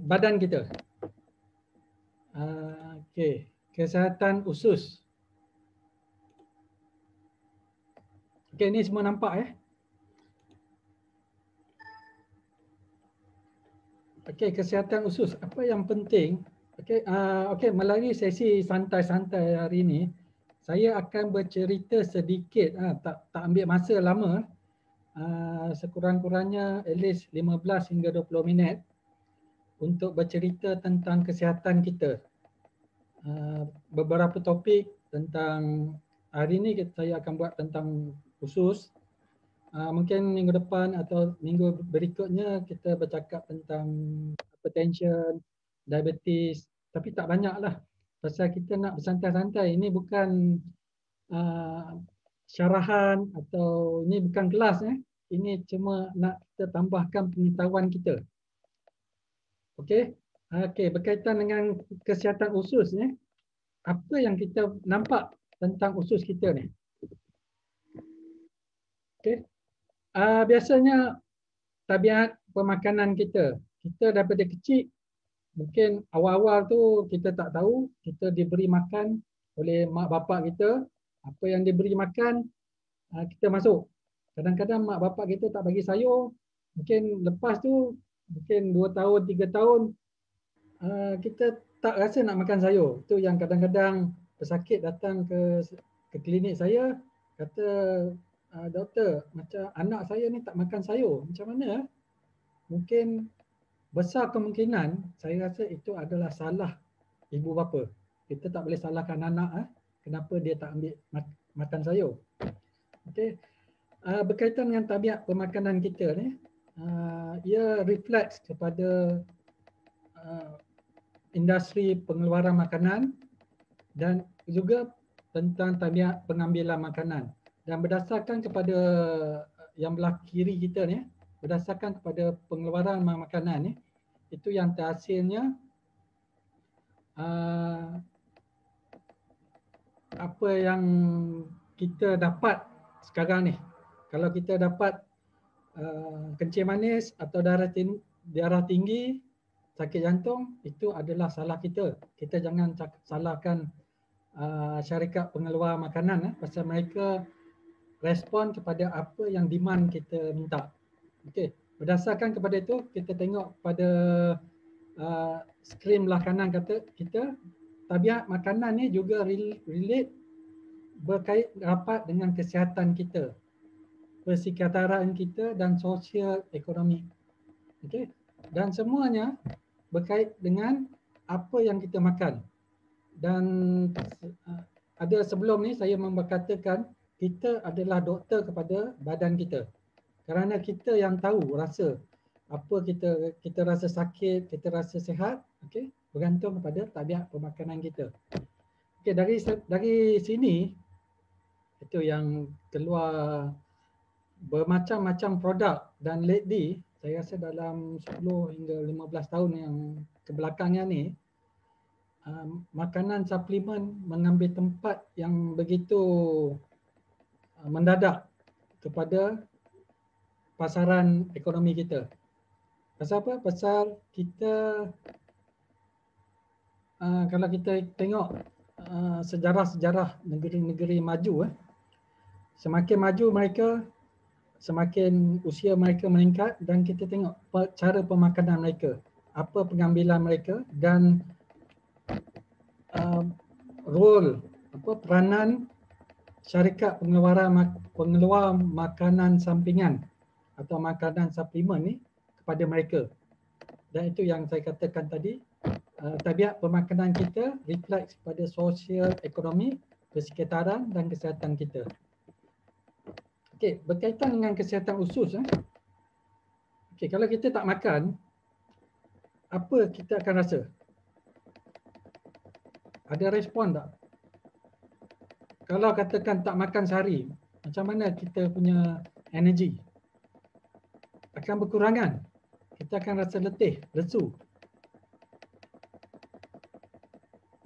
badan kita. Okey, kesihatan usus. Okey, ni semua nampak ya. Okey, kesihatan usus. Apa yang penting? Okey, melalui sesi santai-santai hari ini, saya akan bercerita sedikit, tak ambil masa lama, sekurang-kurangnya at least 15 hingga 20 minit untuk bercerita tentang kesihatan kita. Beberapa topik tentang hari ini saya akan buat tentang usus. Mungkin minggu depan atau minggu berikutnya kita bercakap tentang hypertension, diabetes, tapi tak banyaklah. Pasal kita nak bersantai-santai. Ini bukan syarahan atau ini bukan kelas. Ini cuma nak kita tambahkan pengetahuan kita. Okey. Okey, berkaitan dengan kesihatan usus ni, apa yang kita nampak tentang usus kita ni? Okey. Biasanya tabiat pemakanan kita. Kita daripada kecil, mungkin awal-awal tu kita tak tahu, kita diberi makan oleh mak bapak kita. Apa yang diberi makan, kita masuk. Kadang-kadang mak bapak kita tak bagi sayur, mungkin lepas tu, mungkin 2 tahun, 3 tahun, kita tak rasa nak makan sayur. Itu yang kadang-kadang pesakit datang ke klinik saya, kata, doktor, macam anak saya ni tak makan sayur. Macam mana? Mungkin besar kemungkinan saya rasa itu adalah salah ibu bapa. Kita tak boleh salahkan anak kenapa dia tak ambil makan sayur. Okey. Berkaitan dengan tabiat pemakanan kita ni, ia refleks kepada industri pengeluaran makanan dan juga tentang tabiat pengambilan makanan. Dan berdasarkan kepada yang belah kiri kita ni, berdasarkan kepada pengeluaran makanan ni, itu yang terhasilnya apa yang kita dapat sekarang ni. Kalau kita dapat kencing manis atau darah tinggi, sakit jantung, itu adalah salah kita. Kita jangan salahkan syarikat pengeluar makanan pasal mereka respon kepada apa yang demand kita minta. Okey, berdasarkan kepada itu kita tengok pada skrin belah kanan kata kita, tabiat makanan ni juga relate berkait rapat dengan kesihatan kita, persekitaran kita dan sosial ekonomi. Okey, dan semuanya berkait dengan apa yang kita makan. Dan ada sebelum ni saya memberkatakan kita adalah doktor kepada badan kita. Kerana kita yang tahu rasa apa kita rasa sakit, kita rasa sihat, okey, bergantung kepada tabiat pemakanan kita. Okey, dari sini itu yang keluar bermacam-macam produk dan lately saya rasa dalam 10 hingga 15 tahun yang kebelakangnya ni, makanan suplemen mengambil tempat yang begitu mendadak kepada pasaran ekonomi kita. Pasal apa? Pasal kita kalau kita tengok sejarah-sejarah negeri-negeri maju, semakin maju mereka, semakin usia mereka meningkat dan kita tengok cara pemakanan mereka, apa pengambilan mereka dan peranan syarikat pengeluar makanan sampingan atau makanan suplemen ni kepada mereka. Dan itu yang saya katakan tadi, tabiat pemakanan kita refleks pada sosial ekonomi, persekitaran dan kesihatan kita. Okey, berkaitan dengan kesihatan usus. Okey, kalau kita tak makan, apa kita akan rasa? Ada respon tak? Kalau katakan tak makan sehari, macam mana kita punya energi? Akan berkurangan. Kita akan rasa letih, lesu.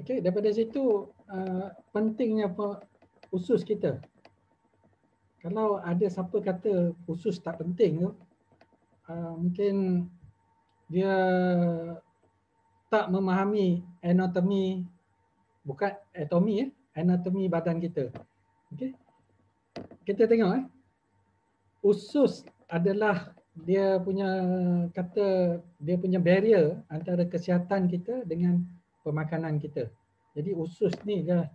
Okey, daripada situ pentingnya usus kita. Kalau ada siapa kata usus tak penting tu, mungkin dia tak memahami anatomi, bukan anatomi anatomi badan kita. Okey. Kita tengok usus adalah dia punya kata, dia punya barrier antara kesihatan kita dengan pemakanan kita. Jadi usus ni adalah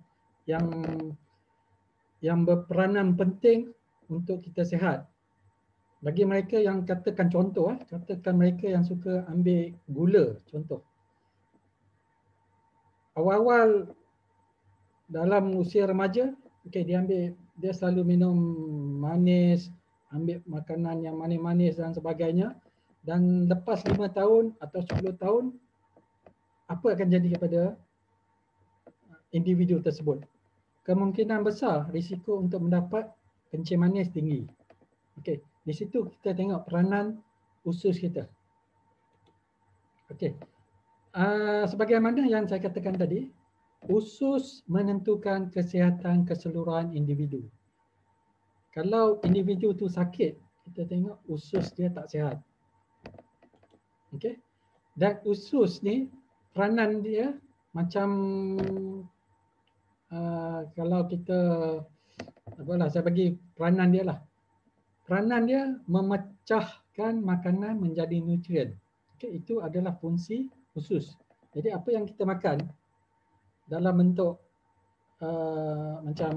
yang berperanan penting untuk kita sihat. Bagi mereka yang katakan contoh, katakan mereka yang suka ambil gula contoh. Awal-awal dalam usia remaja, okey, dia selalu minum manis, ambil makanan yang manis-manis dan sebagainya. Dan lepas 5 tahun atau 10 tahun, apa akan jadi kepada individu tersebut? Kemungkinan besar risiko untuk mendapat kencing manis tinggi. Okey, di situ kita tengok peranan usus kita. Okey. Sebagaimana yang saya katakan tadi, usus menentukan kesihatan keseluruhan individu. Kalau individu tu sakit, kita tengok usus dia tak sihat. Okey. Dan usus ni peranan dia macam kalau kita apalah, saya bagi peranan dia lah. Peranan dia memecahkan makanan menjadi nutrien. Okay, itu adalah fungsi usus. Jadi apa yang kita makan dalam bentuk macam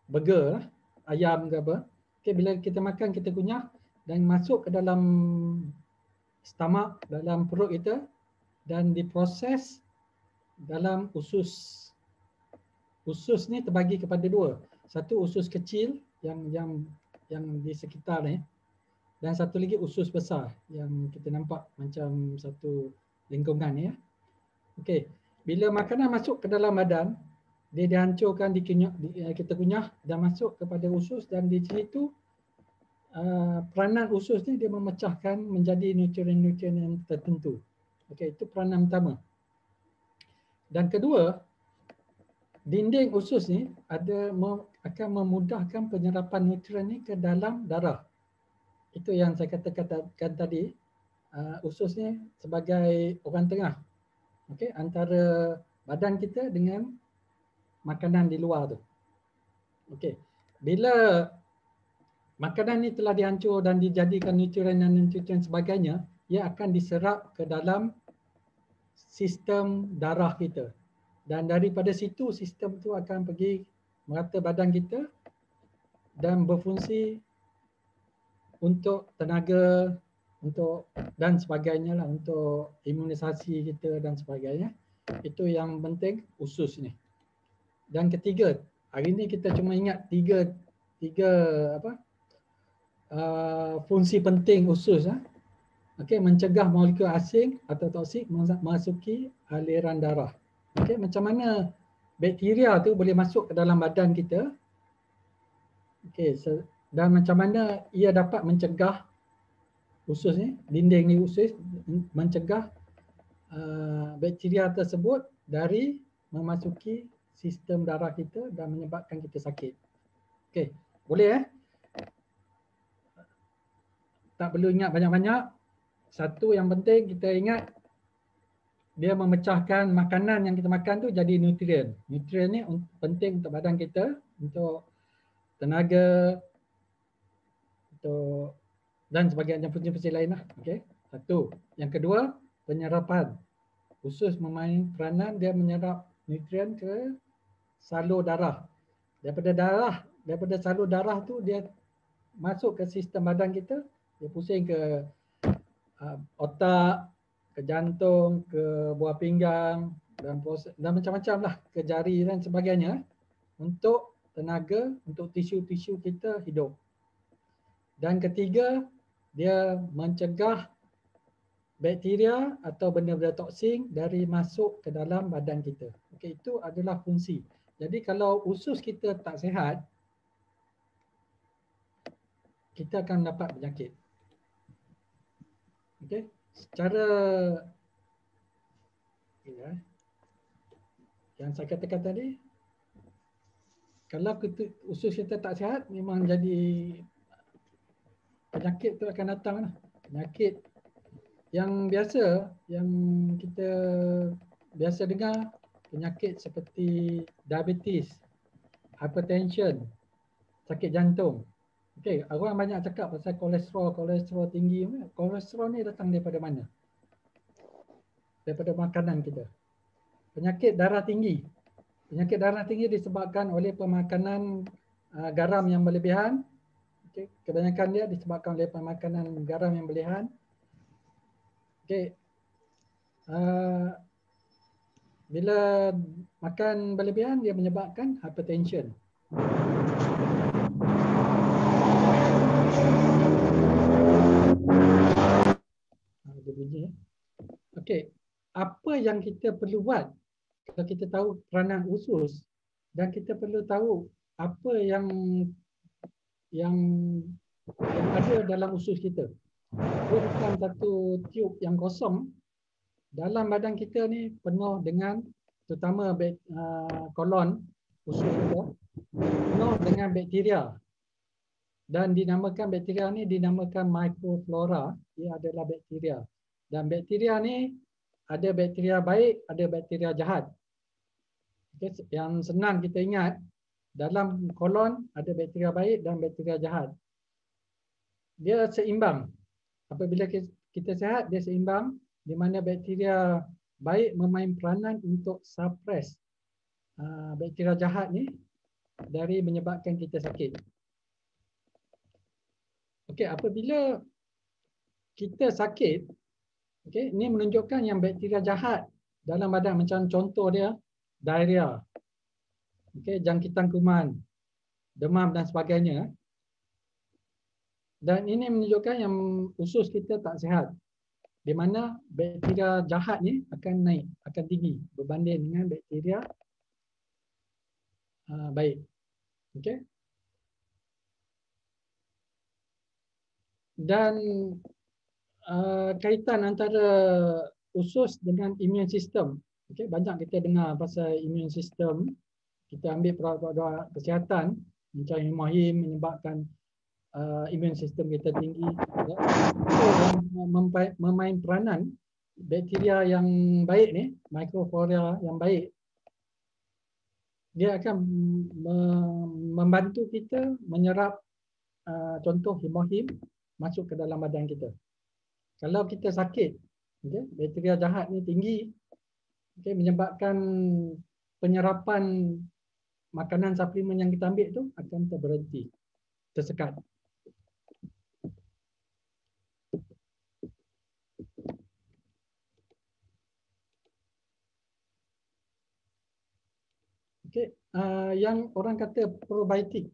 burger lah, ayam ke apa, okay, bila kita makan kita kunyah dan masuk ke dalam stomach, dalam perut kita dan diproses dalam usus. Usus ni terbagi kepada dua. Satu usus kecil yang di sekitar ni, dan satu lagi usus besar yang kita nampak macam satu lingkungan ni. Okey, bila makanan masuk ke dalam badan, dia dihancurkan, kita kunyah dan masuk kepada usus, dan di situ peranan usus ni dia memecahkan menjadi nutrien-nutrien yang tertentu. Okey, itu peranan pertama. Dan kedua, dinding usus ni akan memudahkan penyerapan nutrien ni ke dalam darah. Itu yang saya katakan tadi, usus ni sebagai orang tengah, okey, antara badan kita dengan makanan di luar tu. Okey, bila makanan ni telah dihancur dan dijadikan nutrien dan nutrien sebagainya, ia akan diserap ke dalam sistem darah kita. Dan daripada situ sistem tu akan pergi merata badan kita dan berfungsi untuk tenaga, untuk dan sebagainya lah, untuk imunisasi kita dan sebagainya. Itu yang penting usus ni. Dan ketiga, hari ni kita cuma ingat tiga fungsi penting usus. Okey, mencegah molekul asing atau toksik memasuki aliran darah. Okey, macam mana bakteria tu boleh masuk ke dalam badan kita? Okey, dan macam mana ia dapat mencegah usus ni, dinding ni usus, mencegah bakteria tersebut dari memasuki sistem darah kita dan menyebabkan kita sakit. Okey, boleh tak perlu ingat banyak-banyak. Satu yang penting kita ingat, dia memecahkan makanan yang kita makan tu jadi nutrien. Nutrien ni penting untuk badan kita, untuk tenaga, untuk dan sebagainya, fungsi-fungsi lain lah. Okay. Satu. Yang kedua, penyerapan. Usus memain peranan, dia menyerap nutrien ke salur darah. Daripada salur darah tu dia masuk ke sistem badan kita, dia pusing ke otak, ke jantung, ke buah pinggang dan macam-macam lah, ke jari dan sebagainya, untuk tenaga, untuk tisu-tisu kita hidup. Dan ketiga, dia mencegah bakteria atau benda-benda toksik dari masuk ke dalam badan kita. Okey, itu adalah fungsi. Jadi kalau usus kita tak sihat, kita akan dapat penyakit. Okey, secara yang saya katakan tadi, kalau usus kita tak sihat, memang jadi penyakit tu akan datang lah. Penyakit Yang biasa, yang kita biasa dengar, penyakit seperti diabetes, hypertension, sakit jantung. Okey, orang banyak cakap pasal kolesterol tinggi. Kolesterol ni datang daripada mana? Daripada makanan kita. Penyakit darah tinggi. Penyakit darah tinggi disebabkan oleh pemakanan garam yang berlebihan. Okay. Kebanyakan dia disebabkan oleh pemakanan garam yang berlebihan. Okay. Bila makan berlebihan, dia menyebabkan hypertension. Ada bunyi. Okey, apa yang kita perlu buat kalau kita tahu peranan usus dan kita perlu tahu apa yang ada dalam usus kita. Dia bukan satu tiub yang kosong. Dalam badan kita ni penuh dengan, terutama kolon usus kita, penuh dengan bakteria. Dan dinamakan bakteria ni dinamakan microflora. Dia adalah bakteria. Dan bakteria ni ada bakteria baik, ada bakteria jahat. Okay, yang senang kita ingat, dalam kolon ada bakteria baik dan bakteria jahat. Dia seimbang. Apabila kita sihat, dia seimbang, di mana bakteria baik memain peranan untuk suppress bakteria jahat ni dari menyebabkan kita sakit. Okey, apabila kita sakit, okey, ini menunjukkan yang bakteria jahat dalam badan, macam contoh dia diarrhea, okey, jangkitan kuman, demam dan sebagainya. Dan ini menunjukkan yang usus kita tak sihat, di mana bakteria jahat ni akan naik, akan tinggi berbanding dengan bakteria baik. Okey. Dan kaitan antara usus dengan immune system. Okay, banyak kita dengar pasal immune system. Kita ambil produk-produk kesihatan macam hemohim menyebabkan immune system kita tinggi. Ya. Yang memain peranan bakteria yang baik ni, microflora yang baik, dia akan membantu kita menyerap contoh hemohim masuk ke dalam badan kita. Kalau kita sakit, okay, bakteria jahat ni tinggi, okay, menyebabkan penyerapan makanan suplemen yang kita ambil tu akan terberhenti, tersekat. Okay, yang orang kata probiotik.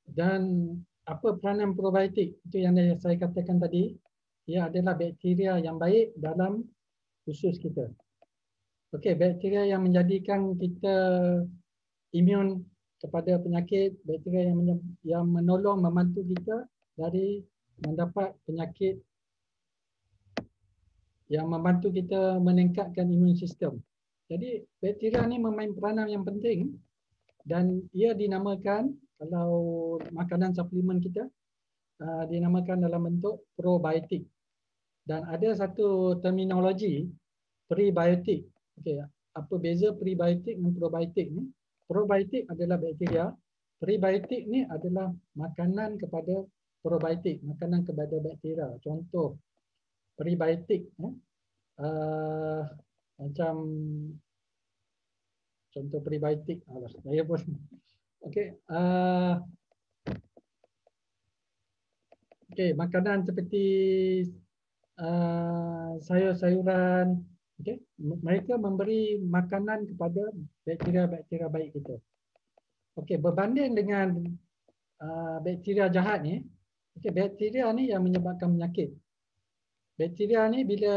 Dan apa peranan probiotik? Itu yang saya katakan tadi. Ia adalah bakteria yang baik dalam usus kita. Okey, bakteria yang menjadikan kita imun kepada penyakit, bakteria yang menolong, membantu kita dari mendapat penyakit, yang membantu kita meningkatkan imun sistem. Jadi bakteria ni memain peranan yang penting dan ia dinamakan, kalau makanan suplemen kita, dinamakan dalam bentuk probiotik. Dan ada satu terminologi prebiotik. Okey, apa beza prebiotik dan probiotik ni? Probiotik adalah bakteria, prebiotik ni adalah makanan kepada probiotik, makanan kepada bakteria. Contoh prebiotik, macam contoh prebiotik, saya pun okey, okey, makanan seperti sayur-sayuran, okay, mereka memberi makanan kepada bakteria-bakteria baik kita. Okey, berbanding dengan bakteria jahat ni, okay, bakteria ni yang menyebabkan penyakit. Bakteria ni bila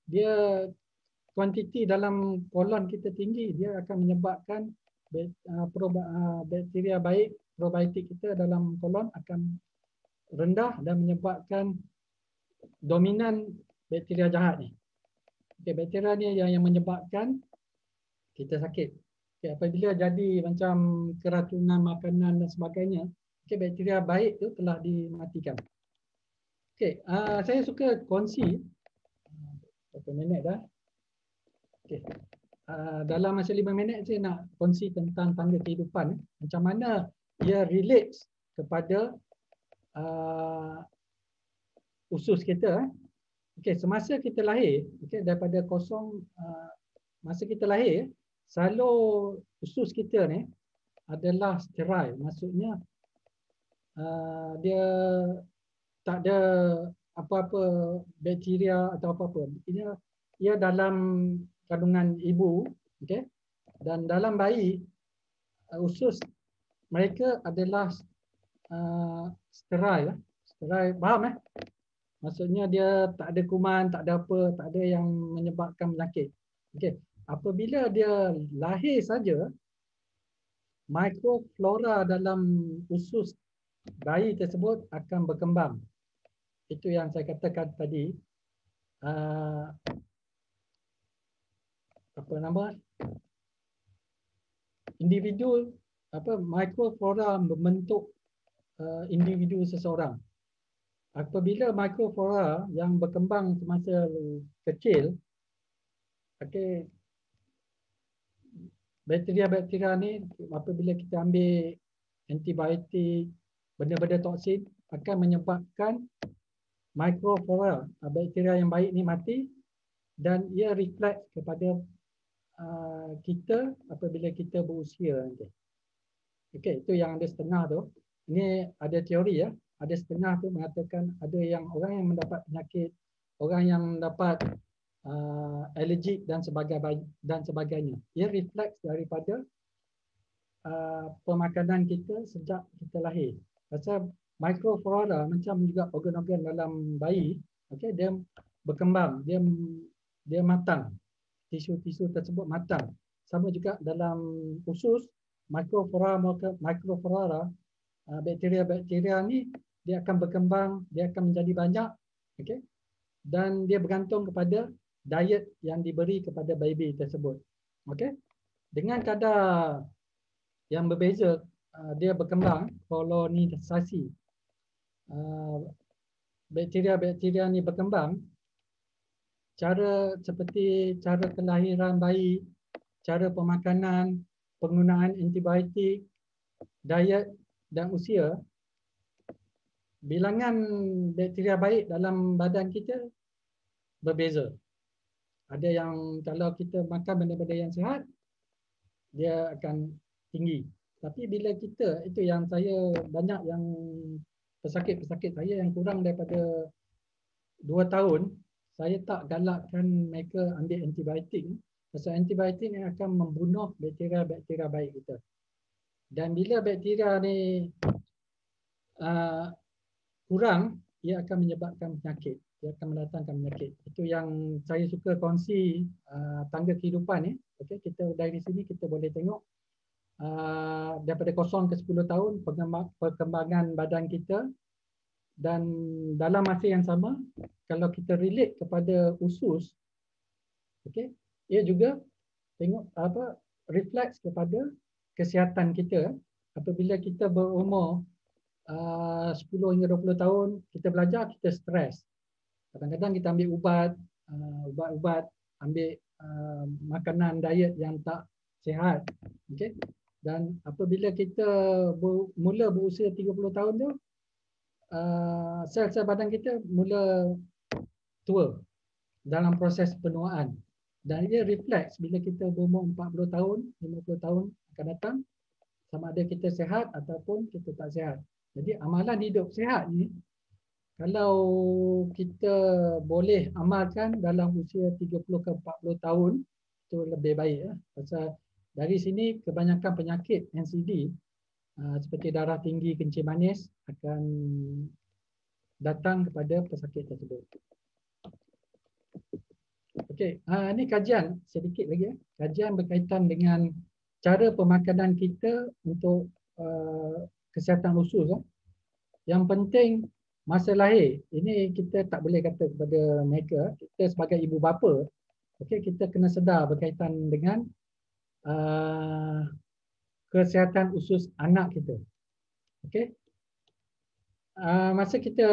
dia kuantiti dalam kolon kita tinggi, dia akan menyebabkan bakteria baik, probiotik kita dalam kolon akan rendah dan menyebabkan dominan bakteria jahat ni. Okay, bakteria ni yang menyebabkan kita sakit. Okay, apabila jadi macam keracunan makanan dan sebagainya, okay, bakteria baik tu telah dimatikan. Okey, saya suka kongsi berapa minit dah. Okey. Dalam masa 5 minit saya nak kongsi tentang tangga kehidupan. Macam mana ia relates kepada usus kita. Okey, semasa kita lahir, okey, daripada kosong, masa kita lahir, selalu usus kita ni adalah sterile. Maksudnya dia tak ada apa-apa bakteria atau apa-apa. Ia dalam kandungan ibu, okey. Dan dalam bayi, usus mereka adalah sterile. Sterile, faham? Maksudnya dia tak ada kuman, tak ada apa, tak ada yang menyebabkan penyakit. Okey. Apabila dia lahir saja, mikroflora dalam usus bayi tersebut akan berkembang. Itu yang saya katakan tadi. Apa nama? Individu, mikroflora membentuk individu seseorang. Apabila mikroflora yang berkembang semasa kecil, okey, bakteria-bakteria ni apabila kita ambil antibiotik, benda-benda toksin akan menyebabkan mikroflora, bakteria yang baik ni mati dan ia reflect kepada kita apabila kita berusia nanti. Okey, itu yang ada setengah tu. Ini ada teori ya. Ada setengah tu mengatakan ada yang orang yang mendapat penyakit, orang yang mendapat allergic dan sebagainya. Ia refleks daripada pemakanan kita sejak kita lahir. Pasal mikroflora macam juga organ-organ dalam bayi, okey, dia berkembang, dia matang. Tisu-tisu tersebut matang. Sama juga dalam usus, mikroflora, bakteria-bakteria ni dia akan berkembang, dia akan menjadi banyak, okey. Dan dia bergantung kepada diet yang diberi kepada baby tersebut. Okey. Dengan kadar yang berbeza, dia berkembang, kolonisasi. Bakteria-bakteria ni berkembang, seperti cara kelahiran bayi, cara pemakanan, penggunaan antibiotik, diet dan usia, bilangan bakteria baik dalam badan kita berbeza. Ada yang kalau kita makan benda-benda yang sihat, dia akan tinggi. Tapi bila kita, itu yang saya banyak yang pesakit-pesakit saya yang kurang daripada 2 tahun, saya tak galakkan mereka ambil antibiotik. Pasal antibiotik yang akan membunuh bakteria-bakteria baik kita. Dan bila bakteria ni kurang, ia akan menyebabkan penyakit. Dia akan mendatangkan penyakit. Itu yang saya suka kongsi tangga kehidupan ni. Okey, kita dari sini kita boleh tengok daripada 0 ke 10 tahun perkembangan badan kita, dan dalam masa yang sama kalau kita relate kepada usus, okey, ia juga tengok refleks kepada kesihatan kita. Apabila kita berumur 10 hingga 20 tahun, kita belajar, kita stres. Kadang-kadang kita ambil ubat-ubat, ambil makanan diet yang tak sihat. Okey. Dan apabila kita mula berusia 30 tahun tu, sel-sel badan kita mula tua dalam proses penuaan. Dan ia refleks bila kita berumur 40 tahun, 50 tahun akan datang, sama ada kita sihat ataupun kita tak sihat. Jadi amalan hidup sihat ni, kalau kita boleh amalkan dalam usia 30 ke 40 tahun, itu lebih baik. Pasal dari sini kebanyakan penyakit NCD seperti darah tinggi, kencing manis akan datang kepada pesakit tersebut. Okey, ini kajian sedikit lagi. Kajian berkaitan dengan cara pemakanan kita untuk kesihatan usus. Yang penting masa lahir, ini kita tak boleh kata kepada mereka, kita sebagai ibu bapa, okey, kita kena sedar berkaitan dengan kesihatan usus anak kita. Okey. Masa kita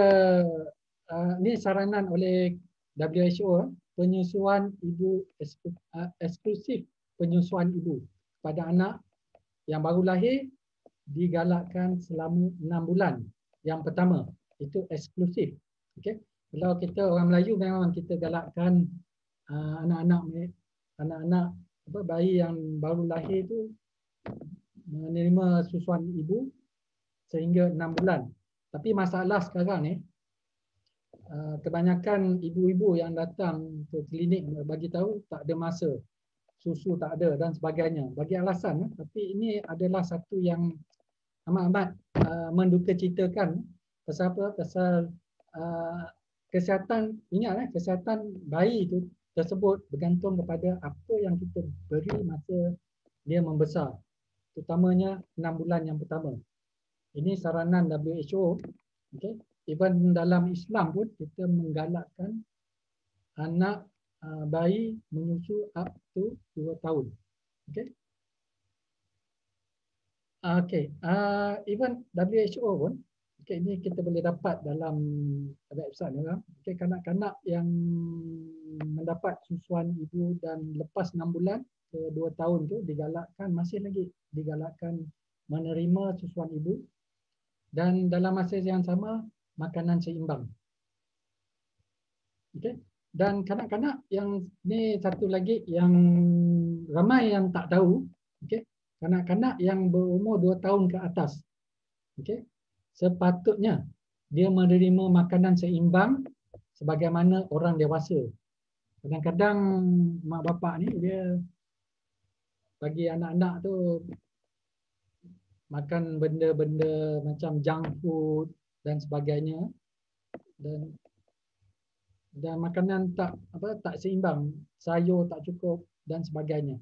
Ini saranan oleh WHO, penyusuan ibu eksklusif penyusuan ibu pada anak yang baru lahir digalakkan selama 6 bulan. Yang pertama itu eksklusif. Okey. Kalau kita orang Melayu memang kita galakkan anak-anak bayi yang baru lahir itu menerima susuan ibu sehingga 6 bulan. Tapi masalah sekarang ni kebanyakan ibu-ibu yang datang ke klinik bagi tahu tak ada masa, susu tak ada dan sebagainya. Bagi alasan, tapi ini adalah satu yang amat-amat mendukacitakan. Pasal apa? Pasal kesihatan, ingat kesihatan bayi itu tersebut bergantung kepada apa yang kita beri masa dia membesar. Terutamanya 6 bulan yang pertama. Ini saranan WHO. Okay. Even dalam Islam pun kita menggalakkan anak bayi menyusu up to 2 tahun. Okay. Okay. Even WHO pun, okay, ini kita boleh dapat dalam website ni lah. Okay, kanak-kanak yang mendapat susuan ibu dan lepas 6 bulan ke 2 tahun tu digalakkan, masih lagi digalakkan menerima susuan ibu dan dalam masa yang sama makanan seimbang. Okay. Dan kanak-kanak yang ni satu lagi yang ramai yang tak tahu, okay, kanak-kanak yang berumur 2 tahun ke atas, okay, sepatutnya dia menerima makanan seimbang sebagaimana orang dewasa. Kadang-kadang mak bapak ni dia bagi anak-anak tu makan benda-benda macam junk food dan sebagainya, dan makanan tak seimbang, sayur tak cukup dan sebagainya.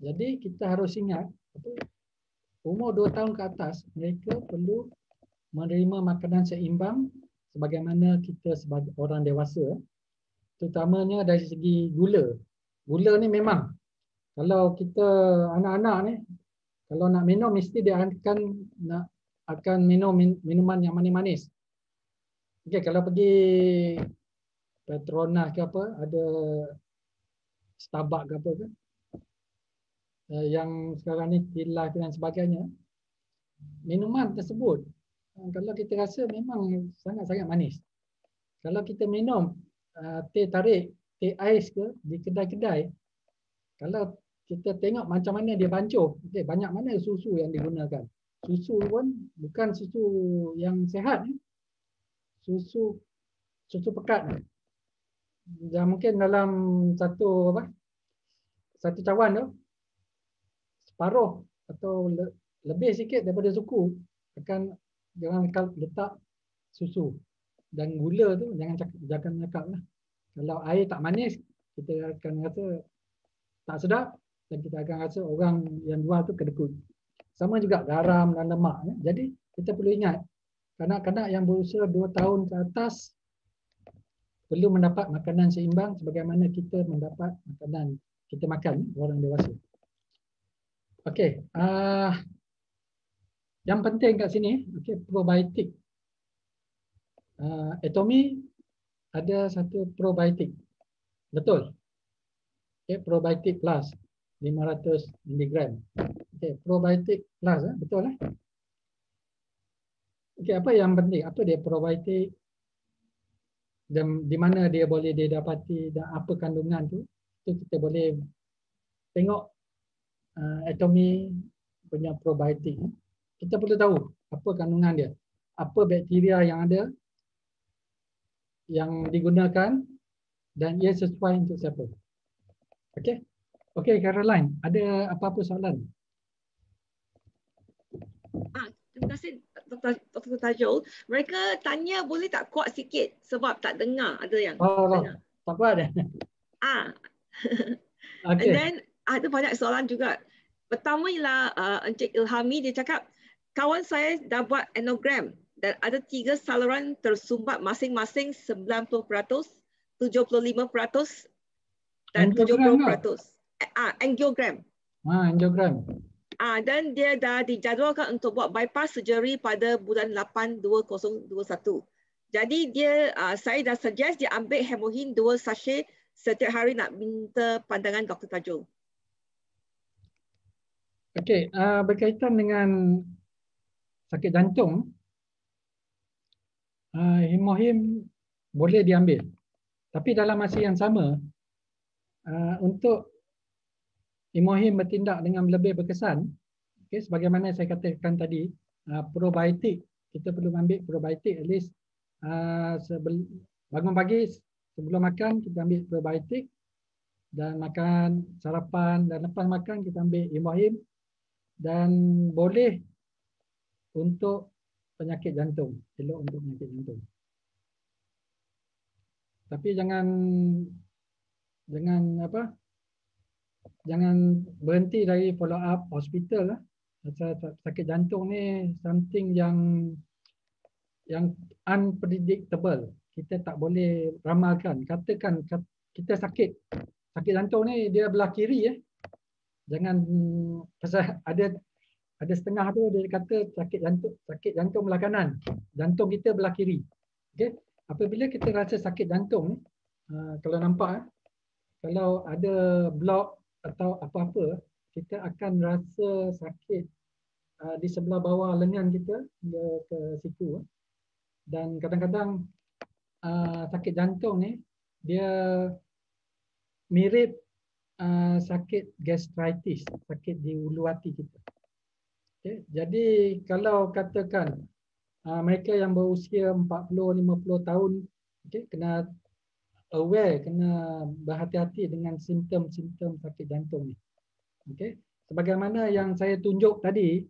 Jadi kita harus ingat umur 2 tahun ke atas mereka perlu menerima makanan seimbang sebagaimana kita sebagai orang dewasa, terutamanya dari segi gula. Gula ni memang kalau kita anak-anak ni kalau nak minum mesti dia akan minum minuman yang manis-manis. Okey, kalau pergi Petronas ke apa, ada Starbucks ke apa ke, yang sekarang ni Tilas dan sebagainya, minuman tersebut kalau kita rasa memang sangat-sangat manis. Kalau kita minum teh tarik, teh ais ke di kedai-kedai, kalau kita tengok macam mana dia bancuh, okay, banyak mana susu yang digunakan. Susu pun bukan susu yang sihat, susu pekat. Dan mungkin dalam satu cawan tu separuh atau lebih sikit daripada suku akan jangan letak susu. Dan gula tu jangan cakap lah. Kalau air tak manis, kita akan rasa tak sedap dan kita akan rasa orang yang jual tu kedekut. Sama juga garam dan lemak. Jadi kita perlu ingat kanak-kanak yang berusia 2 tahun ke atas perlu mendapat makanan seimbang sebagaimana kita mendapat makanan kita makan orang dewasa. Okey, yang penting kat sini, okey, probiotik. Atomy ada satu probiotik. Betul. Okey, probiotik plus 500 mg. Okey, probiotik plus, betul lah. Okey, apa yang penting? Apa dia probiotik? Dan di mana dia boleh didapati dan apa kandungan tu? Itu kita boleh tengok Atomy punya probiotik. Kita perlu tahu apa kandungan dia, apa bakteria yang ada, yang digunakan dan ia sesuai untuk siapa. Okey. Okey, Caroline, ada apa-apa soalan? Terima kasih Dr. Tajul. Mereka tanya boleh tak kuat sikit sebab tak dengar, ada yang dengar. Tak apa dah. Okay. And then ada banyak soalan juga. Pertama ialah Encik Ilhami, dia cakap kawan saya dah buat enogram dan ada 3 saluran tersumbat masing-masing 90%, 75% dan 70%. Angiogram. Angiogram. Dan dia dah dijadualkan untuk buat bypass surgery pada bulan 8 2021. Jadi saya dah suggest dia ambil hemohin 2 sachet setiap hari nak minta pandangan Dr. Tajul. Okey, berkaitan dengan sakit jantung, hemohim boleh diambil. Tapi dalam masa yang sama, untuk hemohim bertindak dengan lebih berkesan, okay, sebagaimana saya katakan tadi, probiotik, kita perlu ambil probiotik at least bangun pagi sebelum makan kita ambil probiotik, dan makan sarapan, dan lepas makan kita ambil hemohim, dan boleh untuk penyakit jantung, elok untuk penyakit jantung. Tapi jangan berhenti dari follow up hospital lah. Sakit jantung ni something yang unpredictable. Kita tak boleh ramalkan. Katakan kita sakit jantung ni dia belah kiri Jangan pasal ada setengah tu dia kata sakit jantung belah kanan. Jantung kita belah kiri. Okey. Apabila kita rasa sakit jantung ni, kalau nampak kalau ada blok atau apa-apa, kita akan rasa sakit di sebelah bawah lengan kita hingga ke situ. Dan kadang-kadang sakit jantung ni dia mirip sakit gastritis, sakit di ulu hati kita. Okay. Jadi kalau katakan mereka yang berusia 40-50 tahun, okay, kena aware, kena berhati-hati dengan simptom-simptom sakit jantung ni. Okay. Sebagaimana yang saya tunjuk tadi,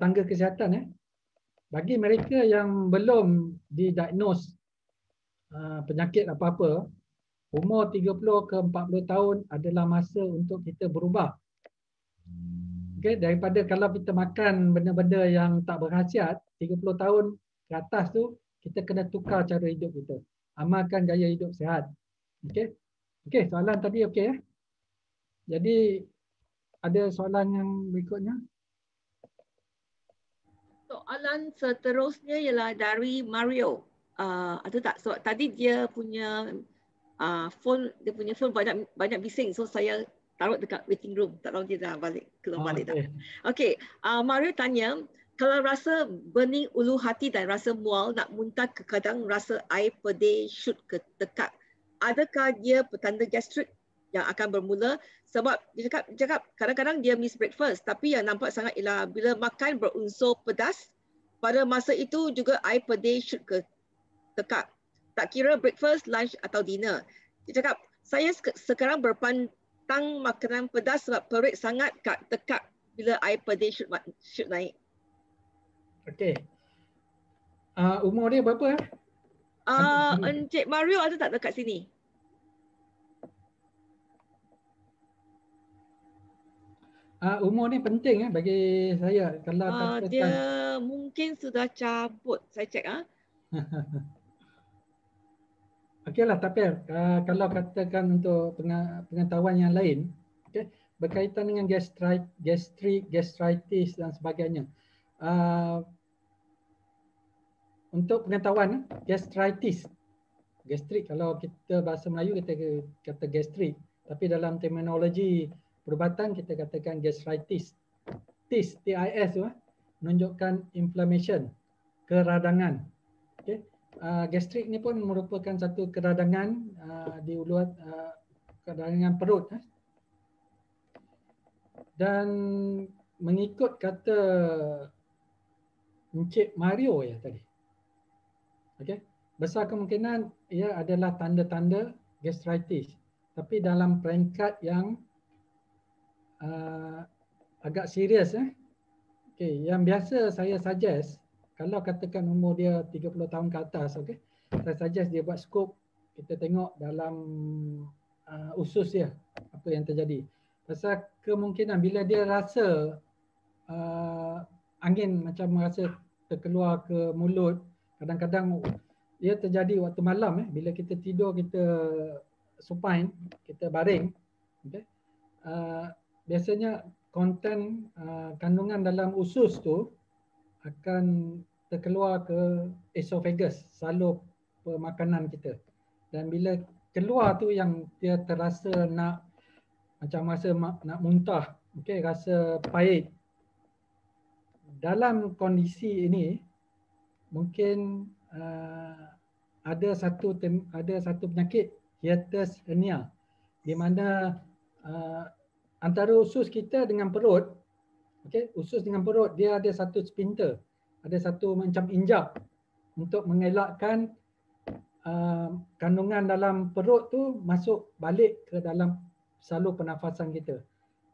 tangga kesihatan, bagi mereka yang belum didiagnose penyakit apa-apa, umur 30 ke 40 tahun adalah masa untuk kita berubah. Okay, daripada kalau kita makan benda-benda yang tak berkhasiat, 30 tahun ke atas tu, kita kena tukar cara hidup kita. Amalkan gaya hidup sihat. Okey. Okey, soalan tadi okey. Jadi ada soalan yang berikutnya? Soalan seterusnya ialah dari Mario. Ada tak? Sebab tadi dia punya phone banyak bising, so saya taruh dekat waiting room. Tak tahu dia dah keluar balik tak. Okey, Mario tanya, kalau rasa bening ulu hati dan rasa mual, nak muntah, kadang rasa air pedih, shoot ke tekak, adakah dia petanda gastrik yang akan bermula? Sebab dia cakap kadang-kadang dia miss breakfast, tapi yang nampak sangat ialah bila makan berunsur pedas, pada masa itu juga air pedih shoot ke tekak. Tak kira breakfast, lunch atau dinner. Dia cakap, saya sekarang berpantang makanan pedas sebab perut sangat tekak bila air pedih shoot naik. Okey. Umur dia berapa? Encik Mario ada tak dekat sini? Umur ni penting bagi saya. Kalau katakan dia mungkin sudah cabut. Saya cek. Okeylah, tapi kalau katakan untuk pengetahuan yang lain, okay, berkaitan dengan gastritis dan sebagainya. Untuk pengetahuan, gastritis, gastrik, kalau kita bahasa Melayu kita kata gastrik, tapi dalam terminologi perubatan kita katakan gastritis. TIS tu menunjukkan inflammation, keradangan. Okay. Gastrik ni pun merupakan satu keradangan di ulu keradangan perut. Dan mengikut kata Encik Mario tadi, okay, besar kemungkinan ia adalah tanda-tanda gastritis, tapi dalam peringkat yang agak serius. Okay, yang biasa saya suggest, kalau katakan umur dia 30 tahun ke atas, okay, saya suggest dia buat skop, kita tengok dalam usus dia apa yang terjadi. Pasal kemungkinan bila dia rasa angin macam rasa terkeluar ke mulut, kadang-kadang dia terjadi waktu malam bila kita tidur, kita supine, kita baring, okay, biasanya konten kandungan dalam usus tu akan terkeluar ke esophagus, salur pemakanan kita. Dan bila keluar tu yang dia terasa nak macam rasa nak muntah, okey, rasa pahit. Dalam kondisi ini mungkin ada satu penyakit hiatus hernia di mana antara usus kita dengan perut, okey, usus dengan perut dia ada satu sphincter, ada satu macam injap untuk mengelakkan kandungan dalam perut tu masuk balik ke dalam salur pernafasan kita.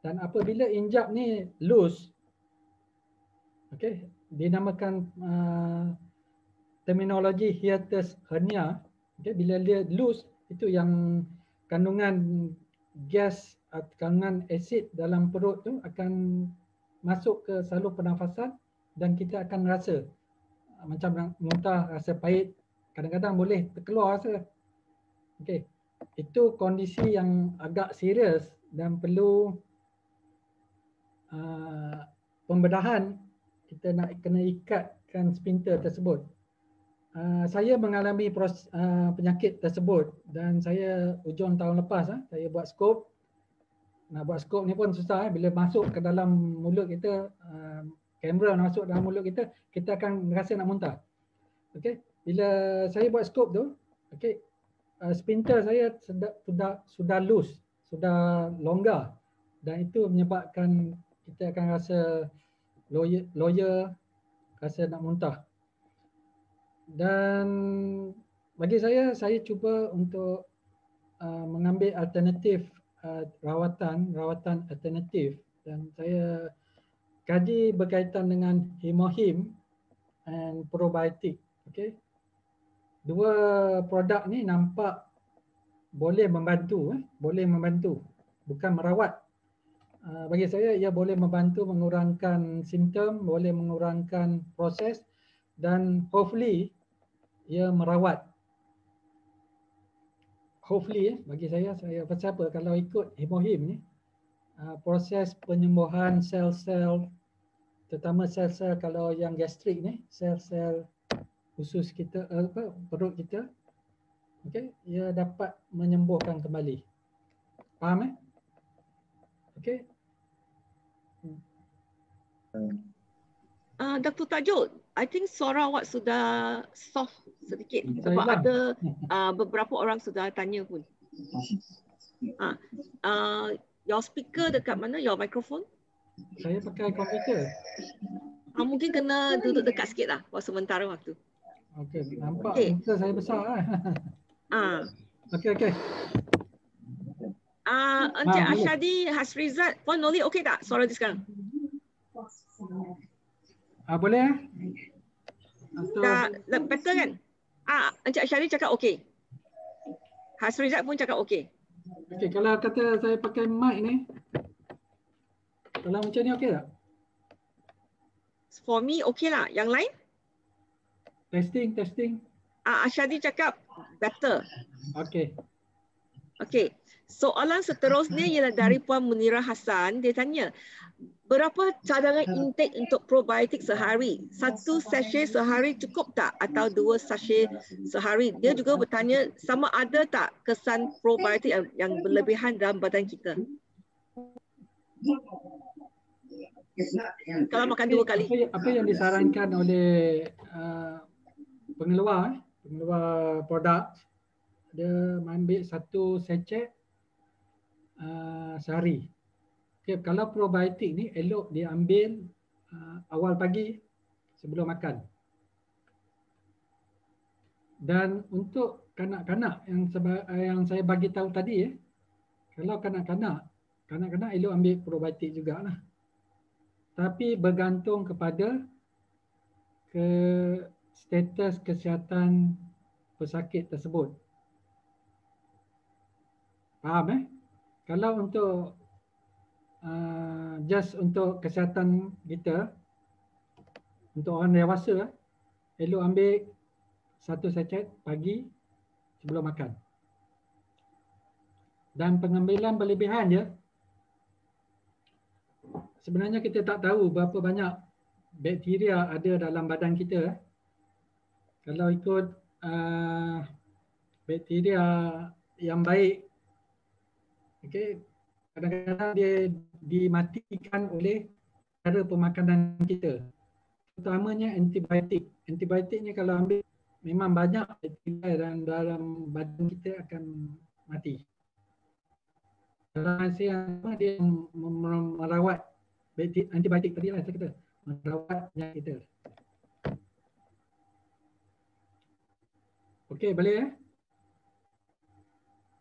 Dan apabila injap ni loose, okey, dinamakan terminologi hiatus hernia, okey, bila dia loose itu yang kandungan gas atau kandungan asid dalam perut tu akan masuk ke salur pernafasan dan kita akan rasa macam muntah, rasa pahit, kadang-kadang boleh terkeluar rasa. Okey. Itu kondisi yang agak serius dan perlu pembedahan. Kita nak kena ikatkan sphincter tersebut. Saya mengalami penyakit tersebut dan saya hujung tahun lepas saya buat skop. Nak buat skop ni pun susah bila masuk ke dalam mulut kita, kamera masuk dalam mulut kita, kita akan rasa nak muntah. Okey. Bila saya buat skop tu, okey, sphincter saya sudah loose, sudah longgar dan itu menyebabkan kita akan rasa loya, rasa nak muntah. Dan bagi saya cuba untuk mengambil alternatif rawatan alternatif dan saya kaji berkaitan dengan hemohim and probiotik. Okey. Dua produk ni nampak boleh membantu, bukan merawat. Bagi saya ia boleh membantu mengurangkan simptom, boleh mengurangkan proses dan hopefully ia merawat. Hopefully bagi saya pasal apa, kalau ikut hemohim ni proses penyembuhan sel-sel, terutama sel-sel kalau yang gastrik ni, sel-sel usus kita, perut kita, okey, ia dapat menyembuhkan kembali. Faham okey? Dr. Tajuk, I think suara awak sudah soft sedikit sebab ada beberapa orang sudah tanya pun. Your speaker dekat mana? Your microphone? Saya pakai komputer. Mungkin kena duduk dekat sikit lah for sementara waktu. Okey, nampak muka saya besar Okey. Encik Ashadi Hasrizat Puan Noli okey tak suara dia sekarang? Boleh Dah better kan? Encik Ashadi cakap okey. Hasrizat pun cakap okey. Okey, kalau kata saya pakai mic ni, kalau macam ni okey tak? For me okey lah. Yang lain? Testing. Ashadi cakap better. Okey. Okey. Soalan seterusnya ialah dari Puan Munirah Hassan. Dia tanya, berapa cadangan intake untuk probiotik sehari? 1 sachet sehari cukup tak? Atau 2 sachet sehari? Dia juga bertanya, sama ada tak kesan probiotik yang berlebihan dalam badan kita? Kalau makan 2 kali. Apa yang disarankan oleh pengeluar produk, dia mengambil 1 sachet sehari. Okay, kalau probiotik ni elok diambil awal pagi sebelum makan. Dan untuk kanak-kanak yang saya bagi tahu tadi, kalau kanak-kanak elok ambil probiotik jugalah. Tapi bergantung kepada status kesihatan pesakit tersebut. Faham Kalau untuk just untuk kesihatan kita, untuk orang dewasa, elok ambil 1 sachet pagi sebelum makan. Dan pengambilan berlebihan je, sebenarnya kita tak tahu berapa banyak bakteria ada dalam badan kita. kalau ikut bakteria yang baik, okey, kadang-kadang dia dimatikan oleh cara pemakanan kita. Terutamanya antibiotik. Antibiotik ni kalau ambil memang banyak bakteria dalam badan kita akan mati. Dalam masa yang sama dia merawat antibiotik tadi lah saya kata, merawat yang kita. Okey, boleh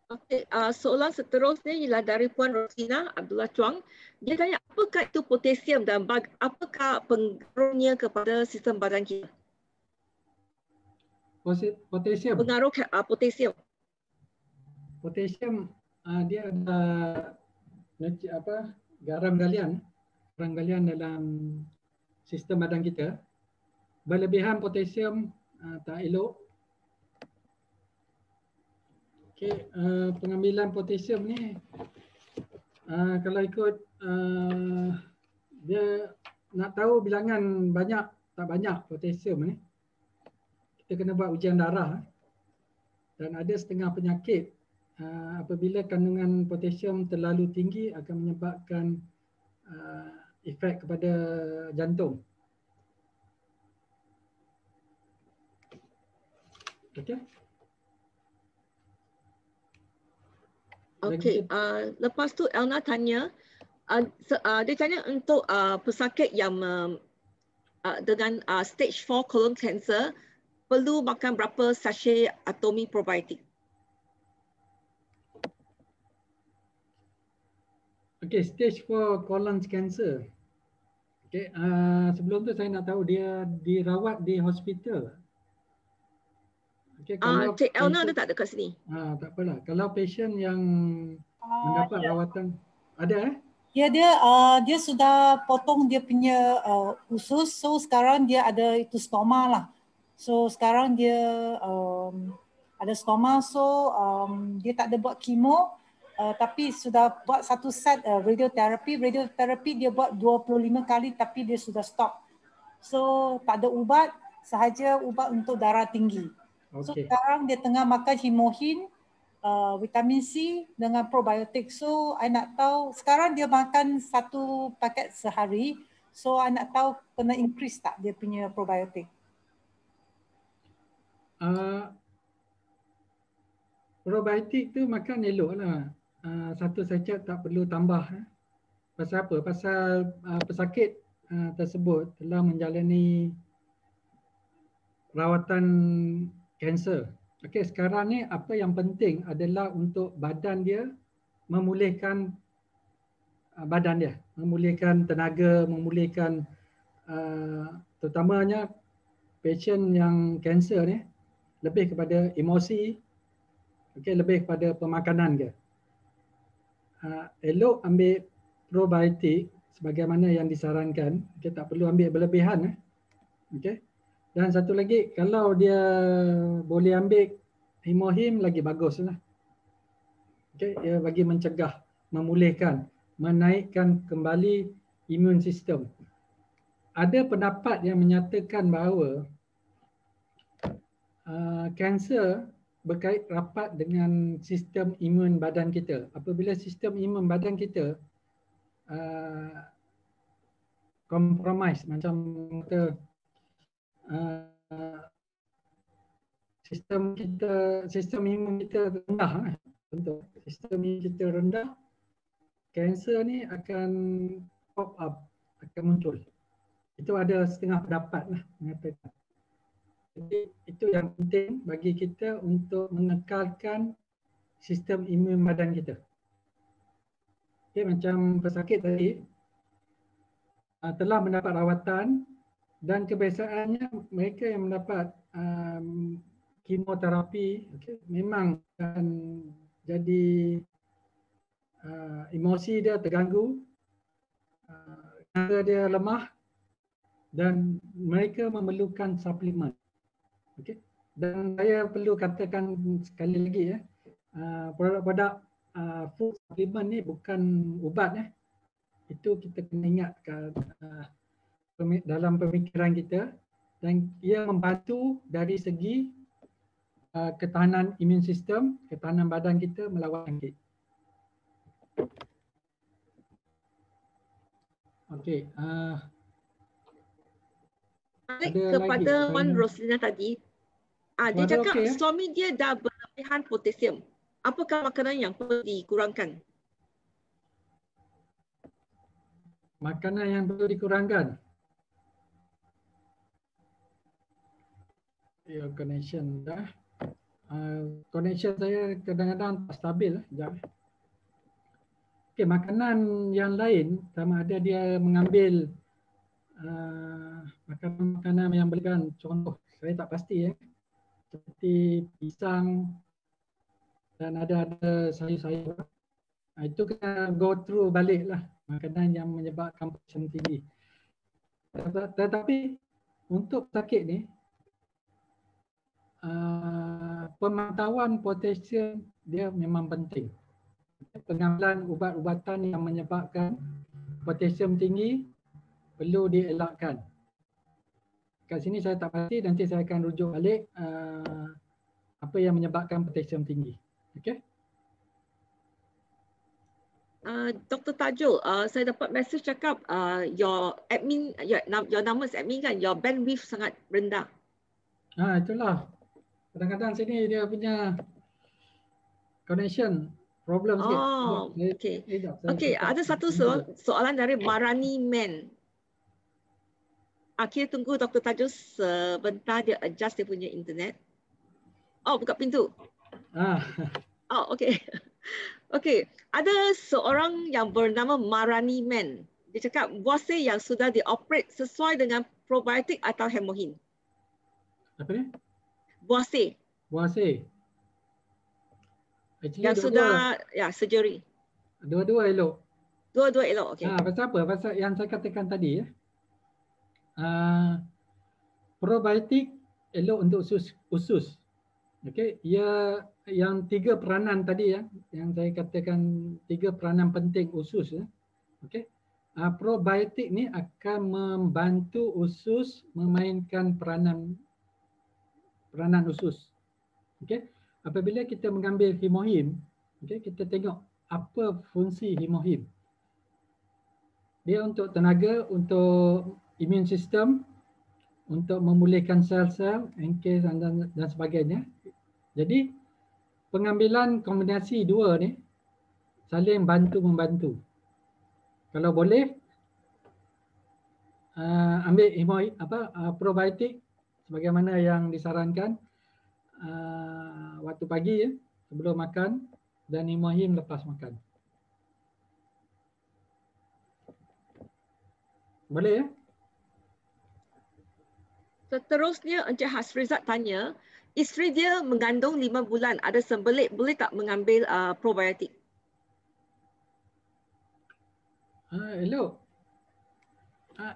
Okey, soalan seterusnya ialah dari Puan Rosina Abdullah Chuang. Dia tanya, apakah itu potasium dan apakah pengaruhnya kepada sistem badan kita? Potasium. Pengaruh potasium. Potasium dia ada garam galian dalam sistem badan kita. Berlebihan potasium tak elok. Okey, pengambilan potasium ni kalau ikut dia nak tahu bilangan banyak tak banyak potasium ni, kita kena buat ujian darah. Dan ada setengah penyakit apabila kandungan potasium terlalu tinggi akan menyebabkan efek kepada jantung. Okey. Okey, lepas tu Elna tanya, dia tanya untuk pesakit yang dengan stage 4 colon cancer perlu makan berapa sachet Atomy probiotik? Okey, stage 4 colon cancer. Okey, sebelum tu saya nak tahu dia dirawat di hospital. Okay, Cik Elna ada tak dekat sini? Tak apalah. Kalau patient yang mendapat rawatan, ada dia sudah potong dia punya usus, so sekarang dia ada itu stoma lah. So sekarang dia ada stoma, so dia tak ada buat kemo, tapi sudah buat satu set radioterapi. Radioterapi dia buat 25 kali tapi dia sudah stop. So tak ada ubat, sahaja ubat untuk darah tinggi. So sekarang dia tengah makan Himohin, vitamin C dengan probiotik. So I nak tahu sekarang dia makan 1 paket sehari. So I nak tahu kena increase tak dia punya probiotik. Probiotik tu makan elok lah. 1 sachet tak perlu tambah. Pasal apa? Pasal pesakit tersebut telah menjalani rawatan kanser. Okey, sekarang ni apa yang penting adalah untuk badan dia memulihkan badan dia, memulihkan tenaga, memulihkan terutamanya pasien yang kanser ni lebih kepada emosi, okey, lebih kepada pemakanan dia. Elok ambil probiotik sebagaimana yang disarankan, kita tak perlu ambil berlebihan. Okey. Dan satu lagi, kalau dia boleh ambil Himohim lagi baguslah. Okey, dia bagi mencegah, memulihkan, menaikkan kembali imun sistem. Ada pendapat yang menyatakan bahawa kanser berkait rapat dengan sistem imun badan kita. Apabila sistem imun badan kita compromise, macam kita sistem imun kita rendah, contoh sistem imun kita rendah, kanser ni akan pop up, akan muncul. Itu ada setengah pendapat lah mengatakan. Jadi itu yang penting bagi kita untuk mengekalkan sistem imun badan kita. Okay, macam pesakit tadi telah mendapat rawatan dan kebiasaannya mereka yang mendapat kemoterapi, okay, memang akan jadi emosi dia terganggu, dia lemah dan mereka memerlukan suplemen. Okay. Dan saya perlu katakan sekali lagi produk-produk food supplement ni bukan ubat. Itu kita kena ingatkan dalam pemikiran kita. dan ia membantu dari segi ketahanan imun sistem, ketahanan badan kita melawan penyakit. Okey, Balik ada kepada lagi Wan Roslina tadi, dia suara cakap okey ya? suami dia dah berlebihan potasium. Apakah makanan yang perlu dikurangkan? Makanan yang perlu dikurangkan. Your connection dah. Connection saya kadang-kadang tak stabil. Sekejap. Okey, makanan yang lain sama ada dia mengambil makanan-makanan yang berlebihan. Contoh, saya tak pasti ya. Seperti pisang dan ada sayur-sayur. Itu kena go through balik lah makanan yang menyebabkan potasium tinggi. Tetapi untuk pesakit ni, pemantauan potasium dia memang penting. Pengambilan ubat-ubatan yang menyebabkan potasium tinggi perlu dielakkan. Kat sini saya tak pasti, nanti saya akan rujuk balik apa yang menyebabkan potasium tinggi. Okey. Dr. Tajul, saya dapat mesej cakap your admin, your nama is admin kan, your bandwidth sangat rendah. Itulah. Kadang-kadang sini dia punya connection problem sikit. Okey. Okey, ada satu soalan dari Marani Man. Kita tunggu Dr. Tajul sebentar, dia adjust dia punya internet. Oh, buka pintu. Oh, okey. Okey, ada seorang yang bernama Marani Man. Dia cakap Buase yang sudah dioperate sesuai dengan probiotik atau hemohin. Apa ni? Buase. Buase. Yang sudah surgery. Dua-dua elok. Dua-dua elok, okey. Pasal apa? Pasal yang saya katakan tadi ya. Probiotik elok untuk usus. Okey, ia yang 3 peranan tadi ya, yang saya katakan 3 peranan penting usus ya. Okey. Probiotik ni akan membantu usus memainkan peranan usus. Okey. Apabila kita mengambil hemohim, okey, kita tengok apa fungsi hemohim. Dia untuk tenaga, untuk imun sistem, untuk memulihkan sel-sel, NK dan sebagainya. Jadi pengambilan kombinasi dua ni saling bantu-membantu. Kalau boleh ambil probiotik sebagaimana yang disarankan waktu pagi ya, sebelum makan, dan hemohim lepas makan. Boleh ya? Seterusnya Encik Hasrizat tanya, isteri dia mengandung 5 bulan, ada sembelit, boleh tak mengambil probiotik? Elok.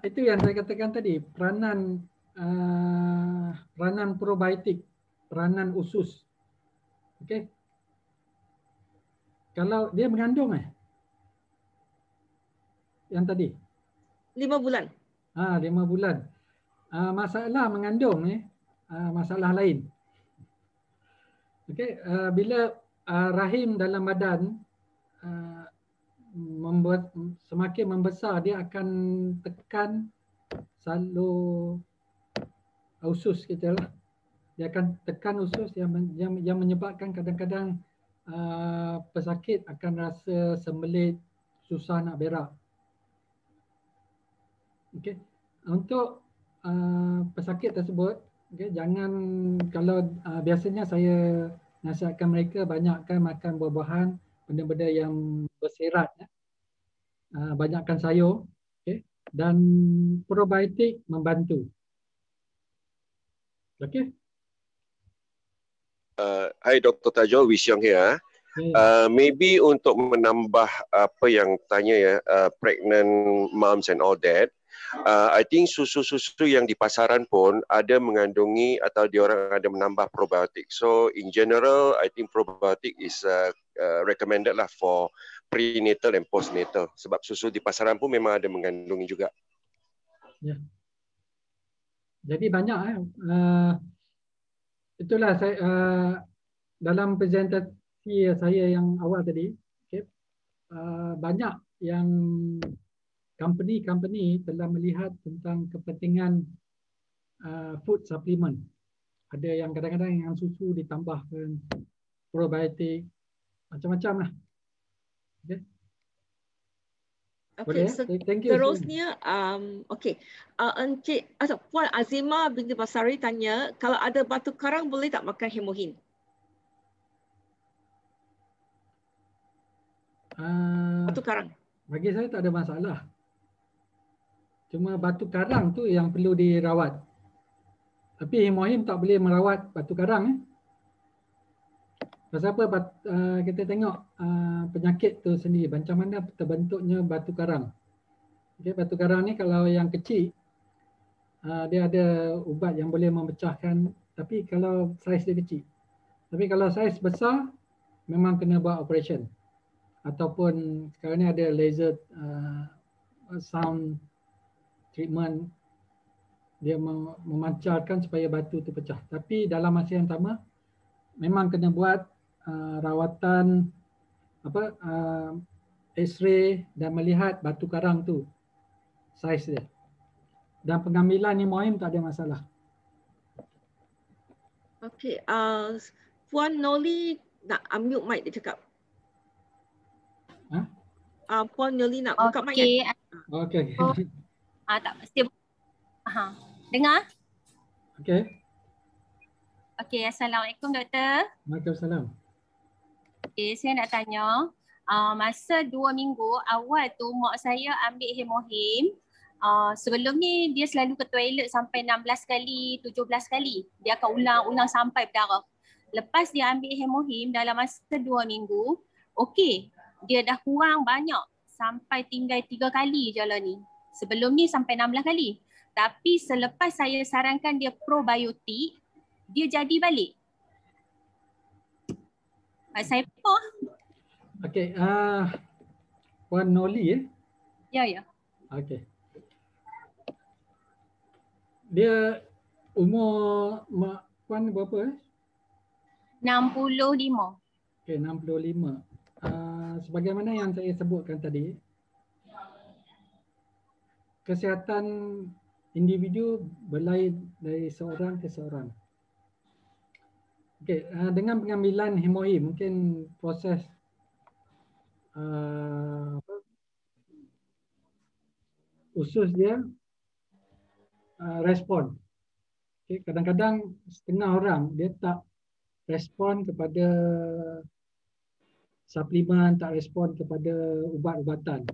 Itu yang saya katakan tadi, peranan probiotik, peranan usus. Okey. Kalau dia mengandung yang tadi? 5 bulan. 5 bulan. Masalah mengandung masalah lain. Okey, bila rahim dalam badan semakin membesar, dia akan tekan salur usus kita lah. Dia akan tekan usus yang menyebabkan kadang-kadang pesakit akan rasa sembelit, susah nak berak. Okey. Untuk pesakit tersebut, jangan, kalau biasanya saya nasihatkan mereka banyakkan makan buah-buahan, benda-benda yang berserat, banyakkan sayur, dan probiotik membantu. Okey. Hi Dr. Tajul, Wisyong here. Maybe untuk menambah apa yang tanya ya, pregnant moms and all that, I think susu-susu yang di pasaran pun ada mengandungi atau diorang ada menambah probiotik. So in general, I think probiotik is recommended lah for prenatal and postnatal. Sebab susu di pasaran pun memang ada mengandungi juga. Ya. Jadi banyak itulah saya dalam presentasi saya yang awal tadi, okay, banyak yang company telah melihat tentang kepentingan food supplement. Ada yang kadang-kadang yang susu ditambahkan probiotik, macam-macam lah. Okay. Okay, Thank you. Seterusnya, okay, Encik Puan Azima binti Basari tanya, kalau ada batu karang boleh tak makan hemohin? Batu karang. Bagi saya tak ada masalah. Cuma batu karang tu yang perlu dirawat. Tapi hemohin tak boleh merawat batu karang. Pasal apa kita tengok penyakit tu sendiri, macam mana terbentuknya batu karang. Okay, batu karang ni kalau yang kecil, dia ada ubat yang boleh memecahkan, tapi kalau saiz dia kecil. Tapi kalau saiz besar, memang kena buat operation. Ataupun sekarang ni ada laser sound treatment, dia memancarkan supaya batu tu pecah. Tapi dalam masa yang sama, memang kena buat rawatan X-ray dan melihat batu karang tu saiz dia. Dan pengambilan hemohin tak ada masalah. Okey, Puan Noli nak unmute mic dia cakap. Puan Noli nak buka mic kan? Okey. Tak mesti. Dengar? Okey. Okey, Assalamualaikum doktor. Waalaikumsalam. Okay, saya nak tanya, masa 2 minggu awal tu mak saya ambil hemohin. Sebelum ni dia selalu ke toilet sampai 16 kali, 17 kali. Dia akan ulang-ulang sampai berdarah. Lepas dia ambil hemohin dalam masa 2 minggu, okey, dia dah kurang banyak sampai tinggal 3 kali je lah ni. Sebelum ni sampai 16 kali. Tapi selepas saya sarankan dia probiotik, dia jadi balik. Saya apa? Okey, Puan Noli Ya. Okey. Dia umur Puan berapa 65. Okey, 65. Sebagaimana yang saya sebutkan tadi, kesihatan individu berlainan dari seorang ke seorang. Okey, dengan pengambilan hemohin mungkin proses usus dia respon. Okay, kadang-kadang setengah orang dia tak respon kepada suplemen, tak respon kepada ubat-ubatan.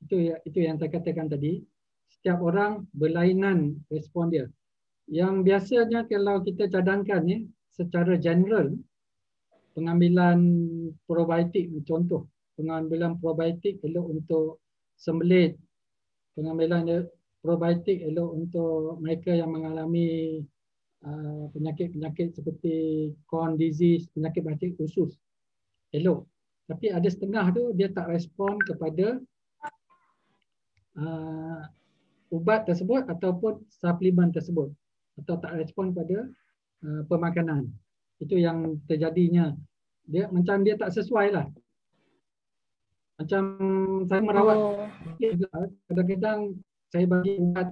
Itu yang saya katakan tadi. Setiap orang berlainan respon dia. Yang biasanya kalau kita cadangkan secara general, pengambilan probiotik, contoh pengambilan probiotik elok untuk sembelit, pengambilan probiotik elok untuk mereka yang mengalami penyakit-penyakit seperti Crohn disease, penyakit batuk usus, elok. Tapi ada setengah tu dia tak respon kepada ubat tersebut ataupun suplemen tersebut, atau tak respon pada pemakanan. Itu yang terjadinya. Dia macam dia tak sesuai lah. Macam saya merawat, kadang-kadang saya bagi ubat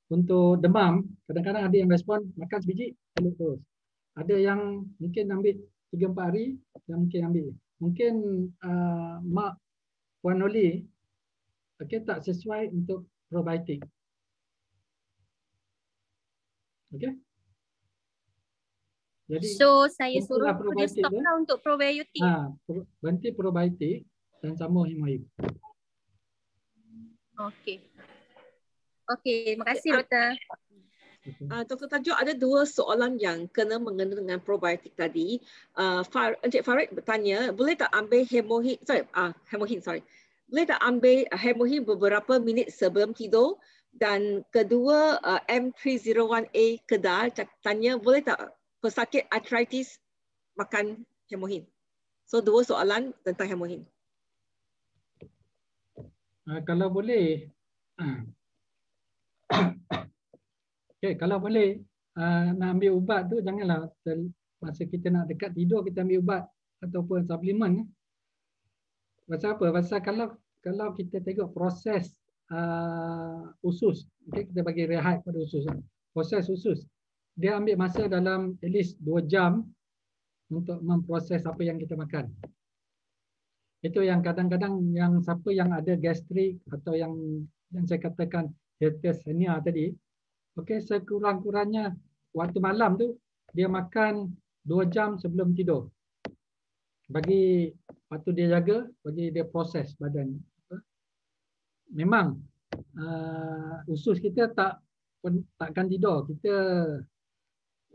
untuk demam, kadang-kadang ada yang respon makan sebiji elok terus. Ada yang mungkin ambil 3-4 hari dan mungkin ambil. Mungkin mak Puan Noli tak sesuai untuk probiotik. Okey. Jadi saya suruh dia stop lah untuk probiotik. Berhenti probiotik dan sambung hemohin. Okey, terima kasih doktor. Dr. Tajuk, ada 2 soalan yang kena mengena dengan probiotik tadi. Encik Farid bertanya, boleh tak ambil hemohin, boleh tak ambil hemohin beberapa minit sebelum tidur? Dan kedua, M301A Kedah tanya, boleh tak pesakit arthritis makan hemohin? So 2 soalan tentang hemohin. Kalau boleh, Okay, kalau boleh nak ambil ubat tu janganlah masa kita nak dekat tidur kita ambil ubat ataupun suplemen. Pasal apa? Pasal kalau kita tengok proses usus, okay, kita bagi rehat pada usus. Proses usus, dia ambil masa dalam at least 2 jam untuk memproses apa yang kita makan. Itu yang kadang-kadang yang siapa yang ada gastrik atau yang saya katakan hiatus hernia tadi, okey, sekurang-kurangnya waktu malam tu dia makan 2 jam sebelum tidur. Bagi waktu dia jaga, bagi dia proses badan. Memang usus kita takkan tidur. Kita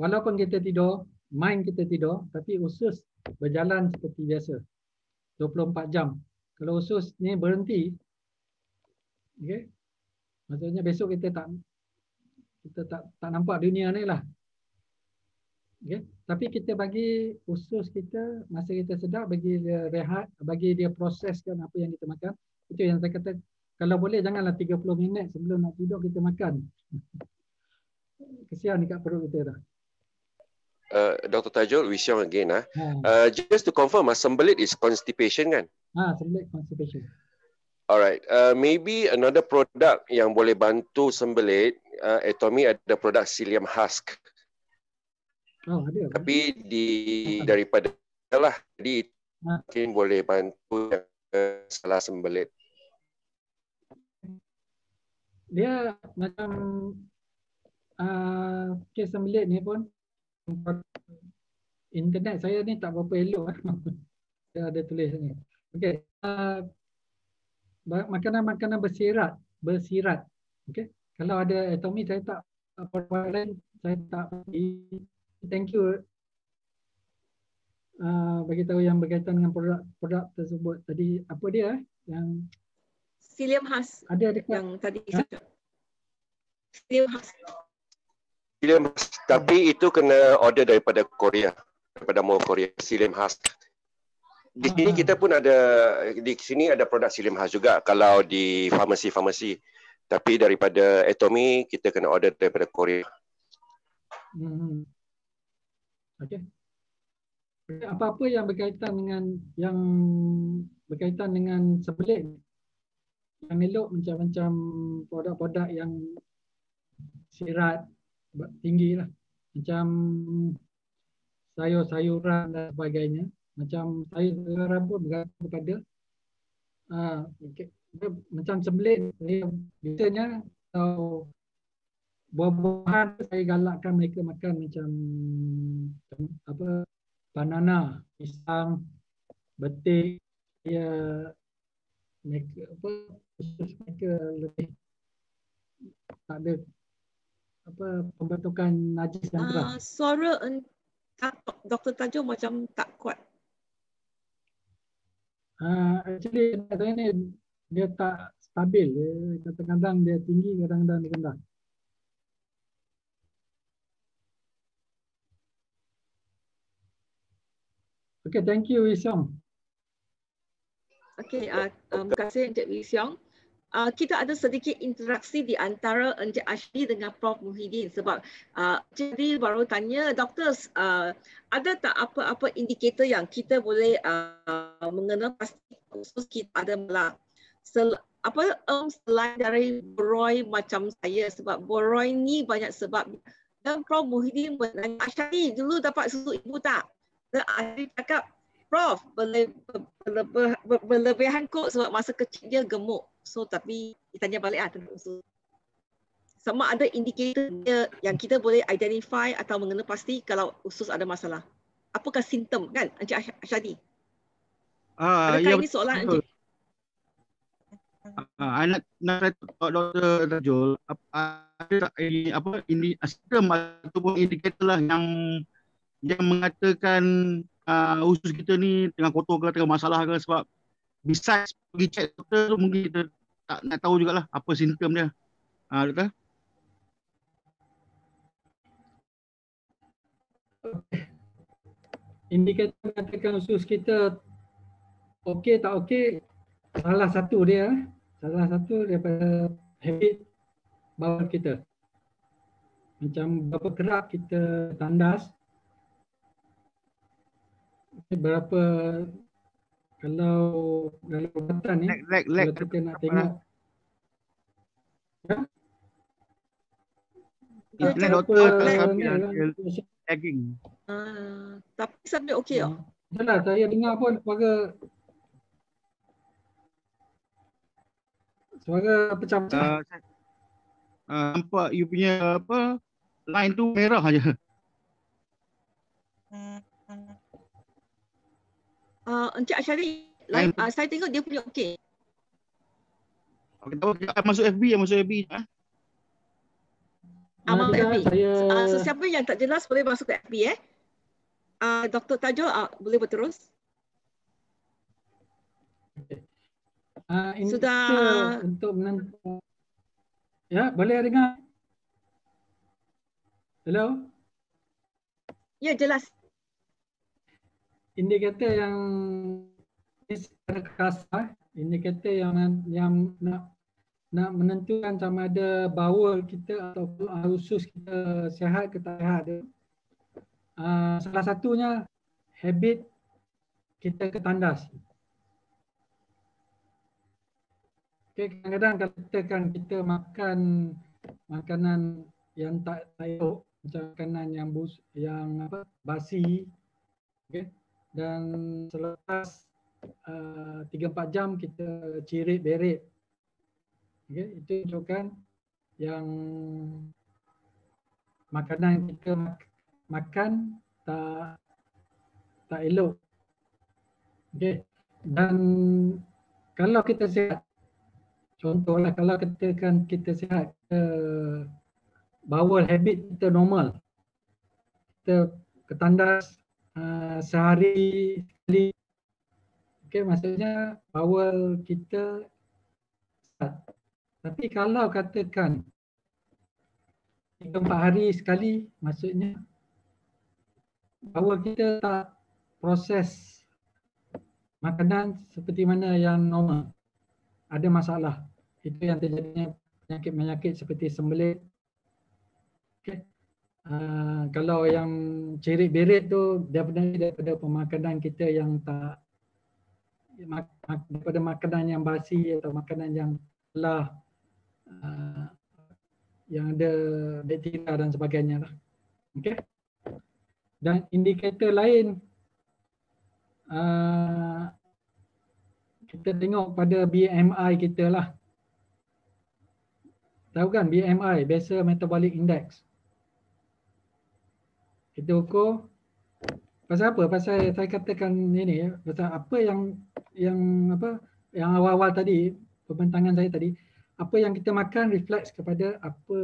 walaupun kita tidur, mind kita tidur, tapi usus berjalan seperti biasa. 24 jam. Kalau usus ni berhenti, okay, maksudnya besok kita tak nampak dunia ni lah. Okay. Tapi kita bagi usus kita, masa kita sedar, bagi dia rehat, bagi dia proseskan apa yang kita makan. Itu yang saya kata, kalau boleh janganlah 30 minit sebelum nak tidur kita makan. Kesian dekat perut kita dah. Dr. Tajul, we show again. Just to confirm, sembelit is constipation kan? Sembelit constipation. Alright, maybe another product yang boleh bantu sembelit, Atomy ada produk psyllium husk. Oh, ada. Tapi daripada lah, jadi mungkin boleh bantu salah sembelit. Dia macam kes sembelit ni pun internet saya ni tak berapa elok. Dia ada tulis ni. Okey. Makanan-makanan bersirat. Okey. Kalau ada Atomy saya tak apa lain saya tak thank you. Bagi tahu yang berkaitan dengan produk tersebut tadi, apa dia yang psyllium husk ada dekat yang tadi psyllium husk. Tapi itu kena order daripada Korea, daripada Mall Korea, psyllium husk. Di sini kita pun ada, di sini ada produk psyllium husk juga kalau di farmasi-farmasi. Tapi daripada Atomy kita kena order daripada Korea. Okey. Apa-apa yang berkaitan dengan sembelit yang elok, macam-macam produk-produk yang sirat tinggi lah, macam sayur-sayuran dan sebagainya. Macam sayur-sayuran pun bergantung kepada macam sembelit, biasanya atau buah-buahan saya galakkan mereka makan macam apa, banana, pisang, betik. Mereka lebih tak ada pembentukan najis yang keras. Suara Dr. Tajul macam tak kuat. Actually dia tak stabil. Kadang-kadang dia tinggi, kadang-kadang dia rendah. Okay, thank you Wisyong. Okay, terima kasih Encik Wee Siong. Kita ada sedikit interaksi di antara Encik Ashdi dengan Prof Muhyiddin sebab jadi baru tanya, doktor, ada tak apa-apa indikator yang kita boleh mengenal pasti khusus kita ada malah selain dari boroi macam saya, sebab boroi ni banyak sebab. Dan Prof Muhyiddin bertanya, Ashdi dulu dapat susu ibu tak? Dan Ashdi cakap, Prof, berlebihan kot sebab masa kecil dia gemuk. So tapi ditanya balik tentang usus. Sama ada indikator yang kita boleh identify atau mengenal pasti kalau usus ada masalah. Apakah simptom kan Encik Ashadi? Adakah ini soalan Encik? Nak Dr. Tajul, ada ini simptom ataupun indikator lah yang mengatakan usus kita ni tengah kotor ke, tengah masalah ke, sebab besides pergi check doktor tu mungkin kita tak nak tahu jugalah apa simptom dia. Doktor? Indikator mengatakan usus kita okey tak okey, salah satu daripada habit bawal kita. Macam berapa kerap kita tandas, berapa kalau dalam perubatan ni, kalau kita nak tengok ya? Doktor lagging. Tapi sampai okey oh. Itulah saya dengar pun suara pecah-pecah. Nampak you punya apa line tu merah aja. Encik Asyari, saya tengok dia punya okey. Okey, masuk FB, masuk FB. Amal FB. Saya... Sesiapa yang tak jelas boleh masuk ke FB Dr. Tajul boleh berterus. Sudah untuk menentukan. Ya, boleh dengar? Hello? Ya, jelas. Indikator yang secara kasar, indikator yang nak menentukan sama ada bowel kita atau usus kita sihat ke tak sihat. Salah satunya habit kita ke tandas. Okay, kadang-kadang kalau kita makan makanan yang tak elok, macam makanan yang basi, okay, dan selepas 3-4 jam kita cirit berit, okay, itu tunjukkan yang makanan kita makan tak elok. Okay. Dan kalau kita sihat, contohlah kalau kita sihat, bowel habit kita normal, kita ketandas sehari sekali, okay, maksudnya bowel kita sihat. Tapi kalau katakan 3-4 hari sekali, maksudnya bowel kita tak proses makanan seperti mana yang normal, ada masalah. Itu yang terjadinya penyakit-penyakit seperti sembelit. Okay. Kalau yang cirit berit tu daripada pemakanan kita yang tak, daripada makanan yang basi atau makanan yang telah yang ada bakteria dan sebagainya lah. Okay. Dan indikator lain, kita tengok pada BMI kita lah. Tahu kan BMI, Basal Metabolic Index. Kita ukur pasal apa? Pasal saya katakan ini ya, pasal apa yang awal-awal tadi, pembentangan saya tadi, apa yang kita makan refleks kepada apa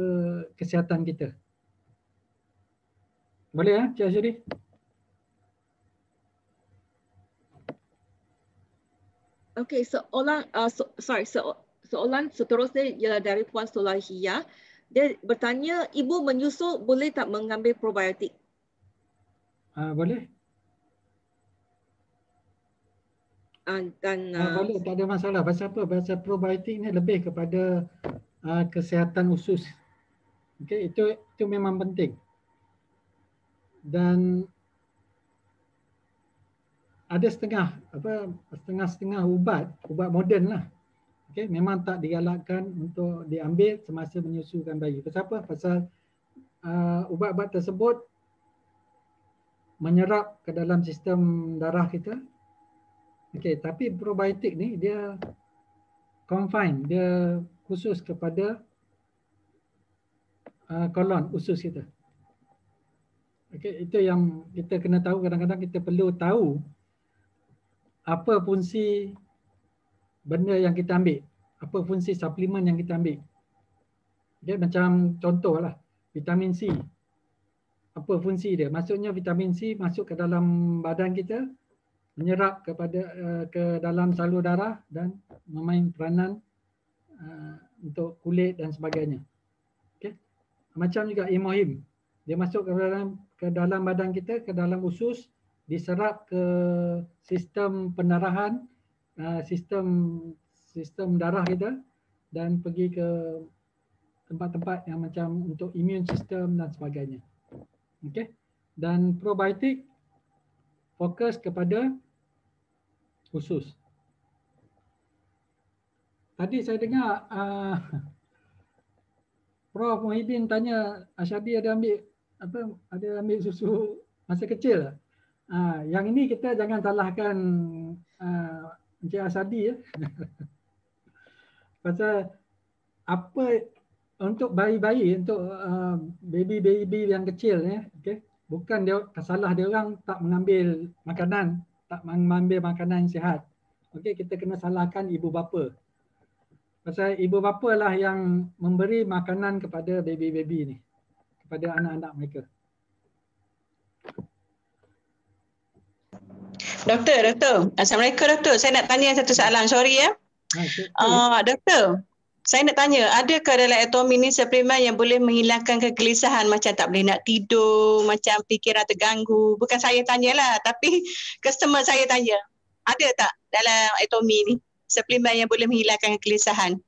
kesihatan kita. Boleh ya, Cik Asyari? Okey, soalan seterusnya ialah dari Puan Solahiyah. Dia bertanya, ibu menyusu boleh tak mengambil probiotik? Boleh. Boleh, tak ada masalah. Pasal apa? Pasal probiotik ni lebih kepada kesihatan usus. Okay, itu memang penting. Dan ada setengah ubat moden lah. Okay, memang tak digalakkan untuk diambil semasa menyusukan bayi. Pasal apa? Pasal ubat-ubat tersebut menyerap ke dalam sistem darah kita. Okay, tapi probiotik ni dia confine, dia khusus kepada kolon usus kita. Okay, itu yang kita kena tahu. Kadang-kadang kita perlu tahu apa fungsi benda yang kita ambil, apa fungsi suplemen yang kita ambil. Okay, macam contohlah vitamin C. Apa fungsi dia? Maksudnya vitamin C masuk ke dalam badan kita, menyerap ke dalam salur darah dan memain peranan untuk kulit dan sebagainya. Okay. Macam juga Imohim, dia masuk ke dalam badan kita, ke dalam usus, diserap ke sistem pendarahan, sistem darah kita dan pergi ke tempat-tempat yang macam untuk immune system dan sebagainya. Okey. Dan probiotik fokus kepada usus. Tadi saya dengar Prof Muhyiddin tanya Ashadi ada ambil susu masa kecil tak? Yang ini kita jangan salahkan Encik Ashadi ya. Pasal apa untuk bayi-bayi, untuk baby-baby yang kecil ya, okay? Bukan dia salah dia orang tak mengambil makanan, tak mengambil makanan yang sihat. Okey, kita kena salahkan ibu bapa. Pasal ibu bapa lah yang memberi makanan kepada baby-baby ni, kepada anak-anak mereka. Doktor. Assalamualaikum doktor. Saya nak tanya satu soalan. Sorry ya. Doktor, saya nak tanya, adakah dalam Atomy ni suplemen yang boleh menghilangkan kegelisahan macam tak boleh nak tidur, macam fikiran terganggu? Bukan saya tanyalah, tapi customer saya tanya. Ada tak dalam Atomy ni suplemen yang boleh menghilangkan kegelisahan?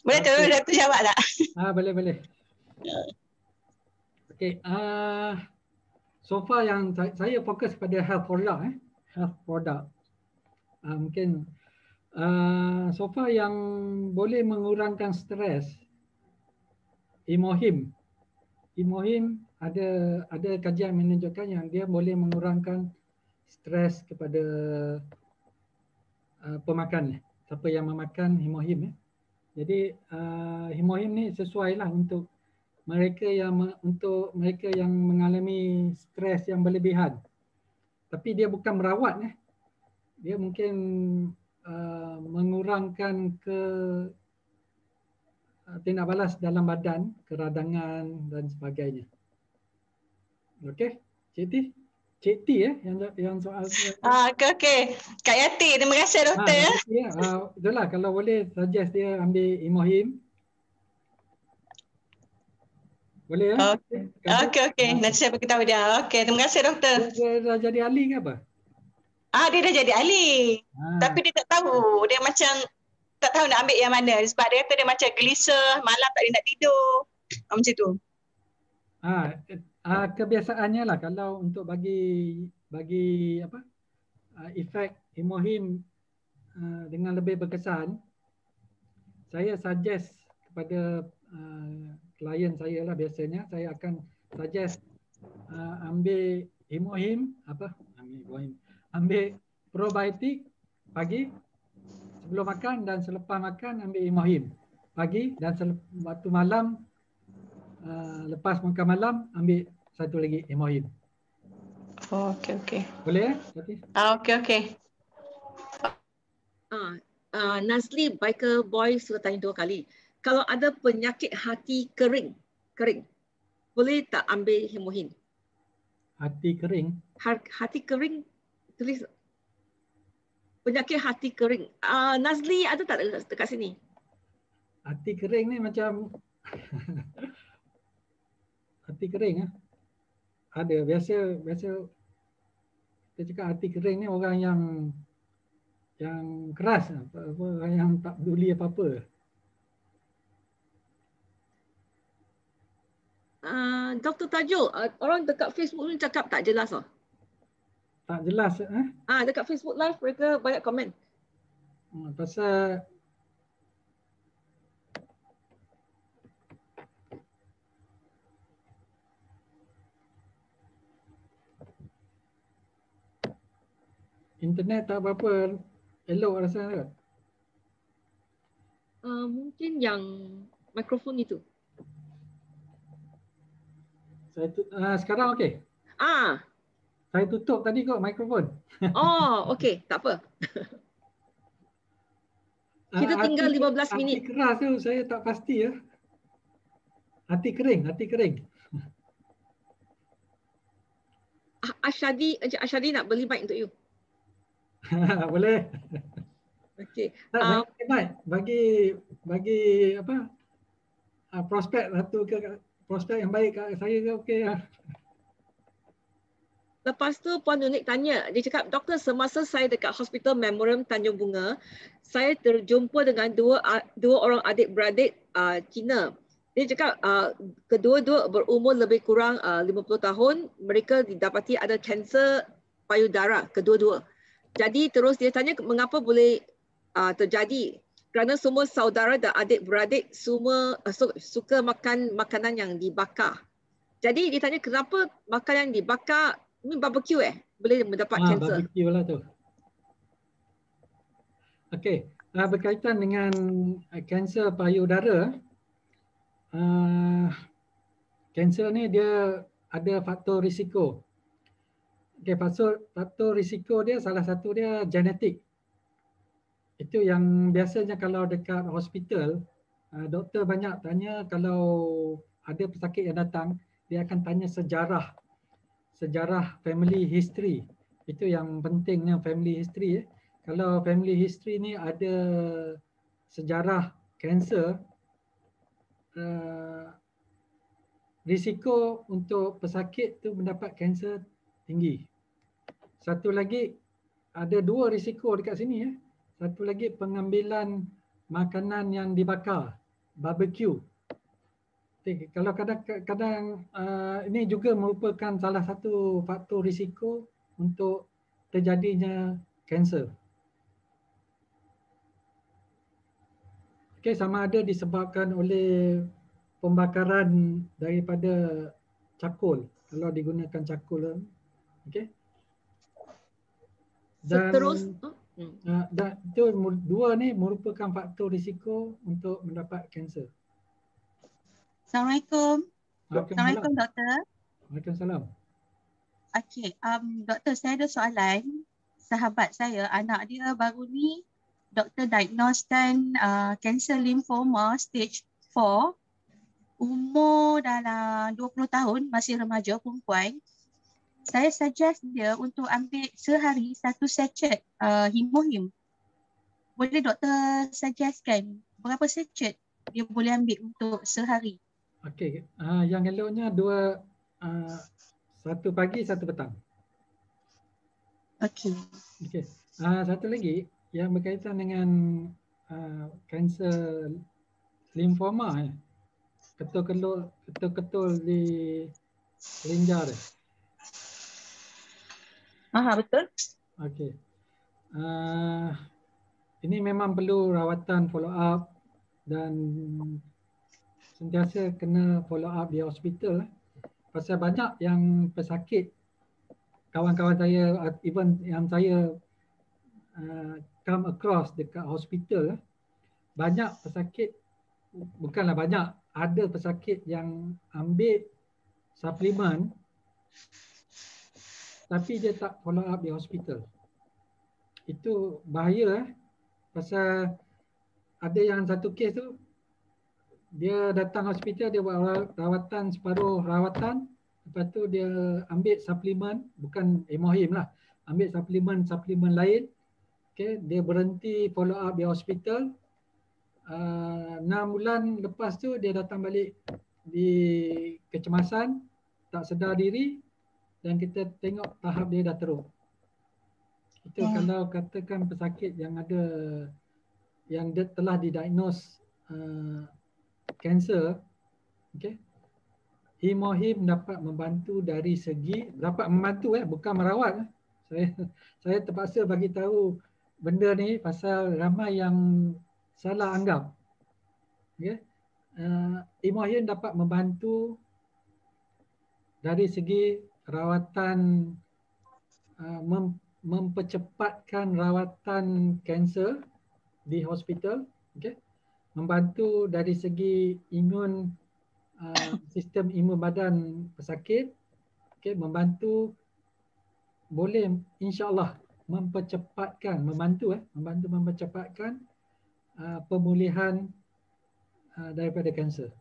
Boleh tu doktor jawab tak? Boleh. Okey, so far yang saya fokus pada health product. Mungkin so far yang boleh mengurangkan stres, Imohim ada kajian menunjukkan yang dia boleh mengurangkan stres kepada pemakan, siapa yang memakan Imohim. Jadi Imohim ni sesuai lah untuk mereka yang mengalami stres yang berlebihan. Tapi dia bukan merawat dia mungkin mengurangkan tindak balas dalam badan, keradangan dan sebagainya. Okey, Cik T yang soal. Okey. Kak Yati, terima kasih doktor ya. Itulah kalau boleh suggest dia ambil Imohim. Boleh ya? Okey. Nanti saya beritahu dia. Okey, terima kasih doktor. Dia dah jadi ahli ke apa? Dia dah jadi ahli. Tapi dia tak tahu. Dia macam tak tahu nak ambil yang mana. Sebab dia kata dia macam gelisah, malam tak boleh nak tidur. Macam tu. Kebiasaannya lah kalau untuk bagi efek Imohim dengan lebih berkesan, saya suggest kepada klien saya lah, biasanya saya akan suggest ambil Imohim, ambil probiotik pagi sebelum makan dan selepas makan ambil Imohim pagi, dan waktu malam lepas makan malam ambil satu lagi Imohim. Okey. Boleh Okey. Nazli Biker Boy sudah tanya 2 kali. Kalau ada penyakit hati kering, boleh tak ambil Imohim? Hati kering? Hati kering, tulis penyakit hati kering. Nazli ada tak dekat sini? Hati kering ni macam hati kering ada. Biasa kita cakap hati kering ni orang yang keras, orang yang tak peduli apa-apa. Dr. Tajul, orang dekat Facebook ni cakap tak jelas Tak jelas dekat Facebook Live mereka banyak komen. Pasal internet tak berapa elok rasa kan? Mungkin yang mikrofon itu. Sekarang okey? Saya tutup tadi kok mikrofon. Okey, tak apa. Kita tinggal 15 minit. Hati keras tu saya tak pasti ya. Hati kering. Ashadi nak beli mic untuk you. Boleh. Okey. Bagi apa? Prospek satu ke prospek yang baik kat saya ke okey lah. Lepas tu Puan Nunik tanya, dia cakap, doktor, semasa saya dekat Hospital Memorial Tanjung Bunga, saya terjumpa dengan dua orang adik-beradik Cina. Dia cakap kedua-dua berumur lebih kurang 50 tahun, mereka didapati ada kanser payudara kedua-dua. Jadi terus dia tanya mengapa boleh terjadi. Kerana semua saudara dan adik-beradik semua suka makan makanan yang dibakar. Jadi dia tanya kenapa makanan yang dibakar, ini barbecue boleh mendapat kanser. Barbecue lah tu. Okey, berkaitan dengan kanser payudara, kanser ni dia ada faktor risiko. Okey, faktor risiko dia salah satu dia genetik. Itu yang biasanya kalau dekat hospital, doktor banyak tanya kalau ada pesakit yang datang, dia akan tanya sejarah family history. Itu yang pentingnya family history. Kalau family history ni ada sejarah kanser, risiko untuk pesakit tu mendapat kanser tinggi. Satu lagi, ada dua risiko dekat sini. Satu lagi pengambilan makanan yang dibakar, barbecue. Kalau kadang-kadang ini juga merupakan salah satu faktor risiko untuk terjadinya kanser. Okey, sama ada disebabkan oleh pembakaran daripada cakul, kalau digunakan cakul. Okey. Dan itu dua ni merupakan faktor risiko untuk mendapat kanser. Assalamualaikum. Assalamualaikum doktor. Waalaikumsalam. Okey, doktor, saya ada soalan. Sahabat saya, anak dia baru ni doktor diagnosekan kanser limfoma stage 4. Umur dalam 20 tahun, masih remaja perempuan. Saya suggest dia untuk ambil sehari 1 sachet Himohim. Boleh doktor suggestkan berapa sachet dia boleh ambil untuk sehari? Okey, yang eloknya dua, satu pagi, satu petang. Okey. Okey. Satu lagi yang berkaitan dengan kanser limfoma, ketul-ketul di kelenjar. Betul. Okey. Ini memang perlu rawatan follow up dan sentiasa kena follow up di hospital. Pasal banyak yang pesakit, kawan-kawan saya, even yang saya come across dekat hospital, banyak pesakit, bukanlah banyak, ada pesakit yang ambil suplemen tapi dia tak follow up di hospital. Itu bahaya pasal ada yang satu kes tu, dia datang hospital, dia buat rawatan, separuh rawatan, lepas tu dia ambil suplemen, bukan Himohim lah, ambil suplemen lain. Okay, dia berhenti follow up di hospital. 6 bulan lepas tu dia datang balik di kecemasan, tak sedar diri, dan kita tengok tahap dia dah teruk. Itu kalau katakan pesakit yang ada, yang dia telah didiagnose kanser, okay, Himohim dapat membantu dari segi, dapat membantu bukan merawat. Saya terpaksa bagi tahu benda ni pasal ramai yang salah anggap. Okay. Himohim dapat membantu dari segi rawatan, mempercepatkan rawatan kanser di hospital, okay. Membantu dari segi imun, sistem imun badan pesakit, okay. Membantu, boleh insya-Allah mempercepatkan, membantu mempercepatkan pemulihan daripada kanser.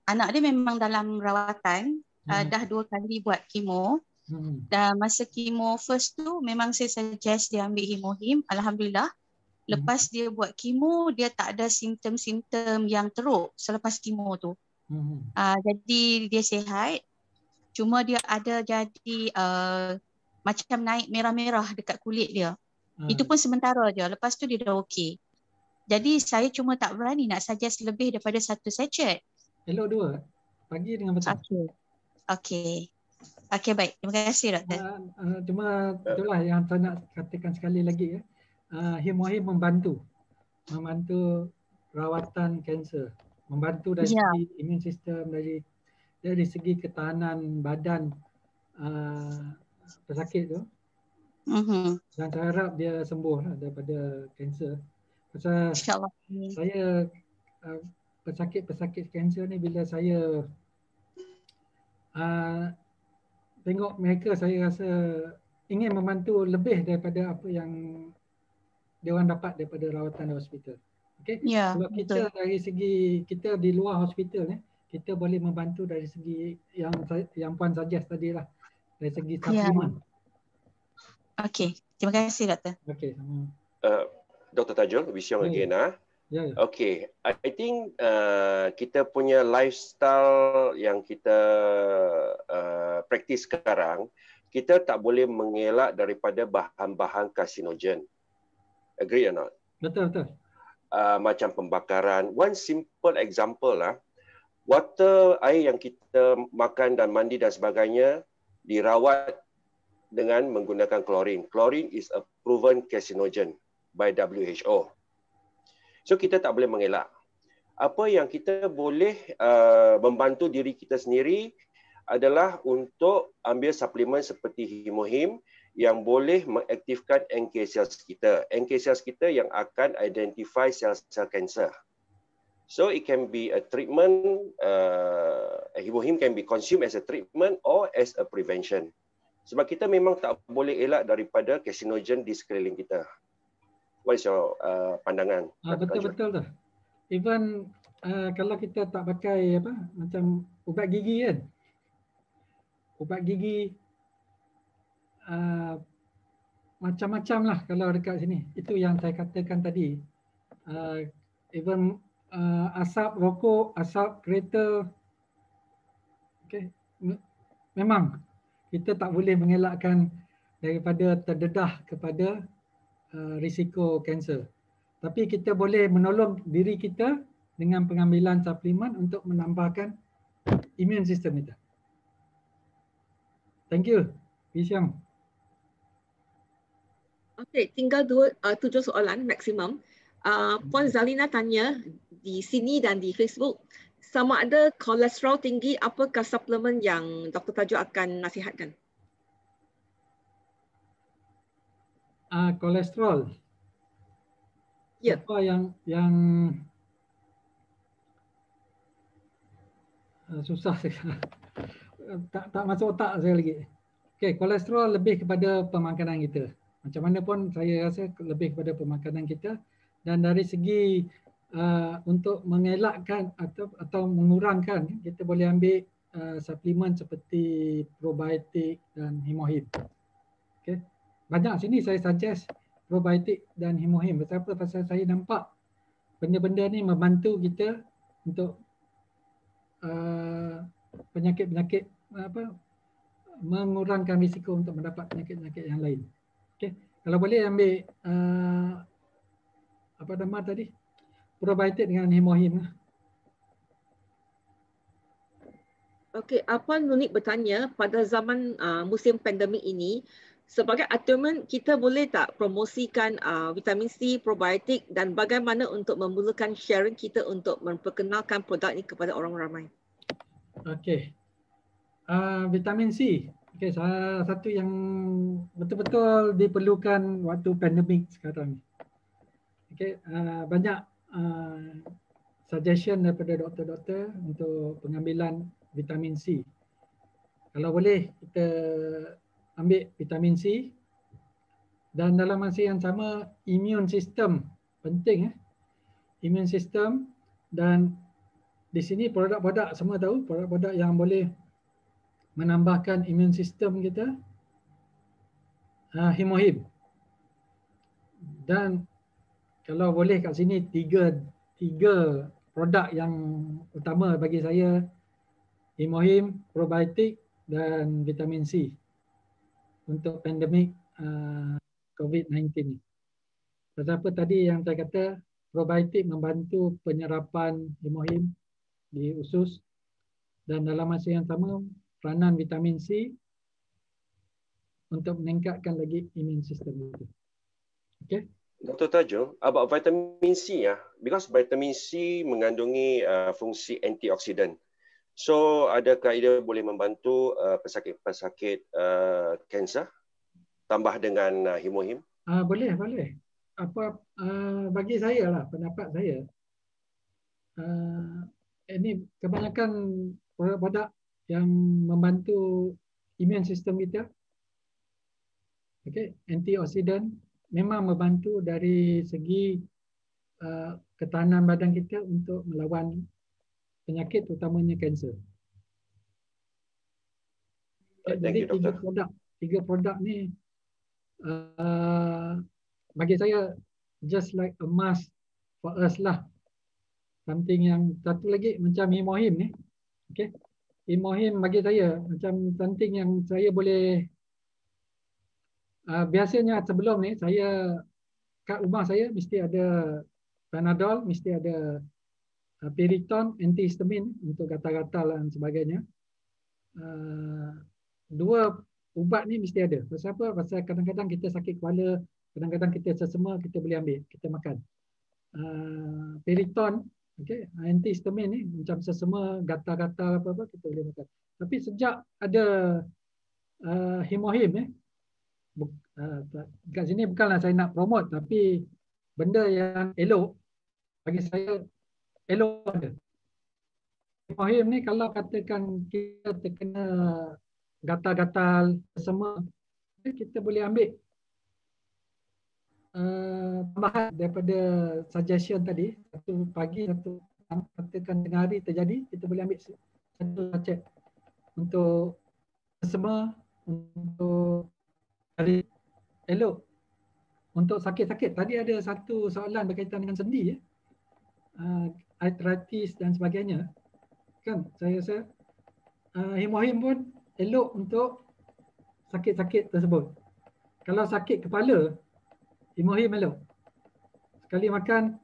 Anak dia memang dalam rawatan, dah 2 kali buat kemo. Dan masa kemo first tu memang saya suggest dia ambil Himohim. Alhamdulillah. Lepas dia buat kemo, dia tak ada simptom-simptom yang teruk selepas kemo tu. Jadi dia sihat. Cuma dia ada jadi macam naik merah-merah dekat kulit dia. Itu pun sementara je. Lepas tu dia dah okey. Jadi saya cuma tak berani nak suggest lebih daripada 1 sachet. Elok 2. Pagi dengan petang. Okey. Okey, baik. Terima kasih doktor. Cuma itulah yang saya nak katakan sekali lagi ya. Himohim membantu rawatan kanser, membantu dari segi imun sistem, dari segi ketahanan badan pesakit tu. Dan saya harap dia sembuh lah daripada kanser. Pasal saya pesakit kanser ni bila saya tengok mereka, saya rasa ingin membantu lebih daripada apa yang dia orang dapat daripada rawatan di hospital. Okey. Kalau kita dari segi kita di luar hospital ni, kita boleh membantu dari segi yang puan suggest tadi lah, dari segi suplemen. Okey, terima kasih doktor. Okey. Dr. Tajul, Wisyong again. Okay, I think kita punya lifestyle yang kita praktis sekarang, kita tak boleh mengelak daripada bahan-bahan karsinogen. Agree or not? Betul. Macam pembakaran. One simple example lah, water, air yang kita makan dan mandi dan sebagainya dirawat dengan menggunakan klorin. Klorin is a proven carcinogen by WHO. So kita tak boleh mengelak. Apa yang kita boleh membantu diri kita sendiri adalah untuk ambil suplemen seperti Himohim yang boleh mengaktifkan NK cells kita. NK cells kita yang akan identify sel-sel kanser. So it can be a treatment, Himohim can be consumed as a treatment or as a prevention. Sebab kita memang tak boleh elak daripada carcinogen di sekeliling kita. What is your pandangan? Betul tu. Even kalau kita tak pakai macam ubat gigi kan. Ubat gigi macam-macam lah kalau dekat sini. Itu yang saya katakan tadi. Even asap rokok, asap kereta. Okay. Memang kita tak boleh mengelakkan daripada terdedah kepada risiko kanser. Tapi kita boleh menolong diri kita dengan pengambilan suplemen untuk menambahkan imun sistem kita. Thank you, Wisyong. Okey, tinggal 7 soalan maksimum. Puan Zalina tanya di sini dan di Facebook, sama ada kolesterol tinggi, apakah suplemen yang Dr. Tajul akan nasihatkan? Kolesterol. Ya. Apa yang susah saya. tak masuk otak saya lagi. Okey, kolesterol lebih kepada pemakanan kita. Macam mana pun saya rasa lebih kepada pemakanan kita, dan dari segi untuk mengelakkan atau mengurangkan, kita boleh ambil suplemen seperti probiotik dan Himohim. Okey. Banyak sini saya suggest probiotik dan Himohim. Betapa pasal saya nampak benda-benda ni membantu kita untuk penyakit-penyakit mengurangkan risiko untuk mendapat penyakit-penyakit yang lain. Okey, kalau boleh ambil apa nama tadi? Probiotik dengan Himohim. Okey, Puan Nunik bertanya, pada zaman musim pandemik ini, sebagai Atomen, kita boleh tak promosikan vitamin C, probiotik, dan bagaimana untuk memulakan sharing kita untuk memperkenalkan produk ini kepada orang ramai? Okey, vitamin C. Okey, salah satu yang betul-betul diperlukan waktu pandemik sekarang. Okey, banyak suggestion daripada doktor-doktor untuk pengambilan vitamin C. Kalau boleh kita ambil vitamin C, dan dalam masa yang sama immune system penting. Immune system, dan di sini produk-produk semua tahu produk-produk yang boleh menambahkan immune system kita. Himohim. Dan kalau boleh kat sini tiga produk yang utama bagi saya, Himohim, probiotik dan vitamin C untuk pandemik COVID-19 ni. Pasal apa tadi yang saya kata, probiotik membantu penyerapan hemohim di usus dan dalam masa yang sama peranan vitamin C untuk meningkatkan lagi imun sistem itu. Okay. Dr. Tajo, about vitamin C ya, because vitamin C mengandungi fungsi antioksidan. So adakah ia boleh membantu pesakit-pesakit kanser tambah dengan hemohim? Boleh. Bagi saya lah, pendapat saya, ini kebanyakan produk yang membantu imun sistem kita. Okay, antioksidan memang membantu dari segi ketahanan badan kita untuk melawan penyakit utamanya kanser. Jadi tiga produk ni bagi saya just like a must for us lah. Something yang satu lagi macam hemohim ni. Okay. Hemohim bagi saya macam something yang saya boleh biasanya sebelum ni saya kat rumah saya mesti ada Panadol, mesti ada Piriton, antihistamin untuk gatal-gatal dan sebagainya. Dua ubat ni mesti ada. Pasal apa? Pasal kadang-kadang kita sakit kepala, kadang-kadang kita sesama, kita boleh ambil, kita makan. Piriton, okay, antihistamin ni macam sesama, gatal-gatal apa-apa kita boleh makan. Tapi sejak ada hemohim kat sini bukanlah saya nak promote, tapi benda yang elok bagi saya elok ada. Hemohim ni kalau katakan kita terkena gatal-gatal semua, kita boleh ambil tambahan daripada suggestion tadi, satu pagi, satu katakan tengah hari terjadi, kita boleh ambil satu sachet untuk semua, untuk hari elok, untuk sakit-sakit. Tadi ada satu soalan berkaitan dengan sendi, arthritis dan sebagainya. Kan saya rasa hemohim pun elok untuk sakit-sakit tersebut. Kalau sakit kepala, hemohim elok. Sekali makan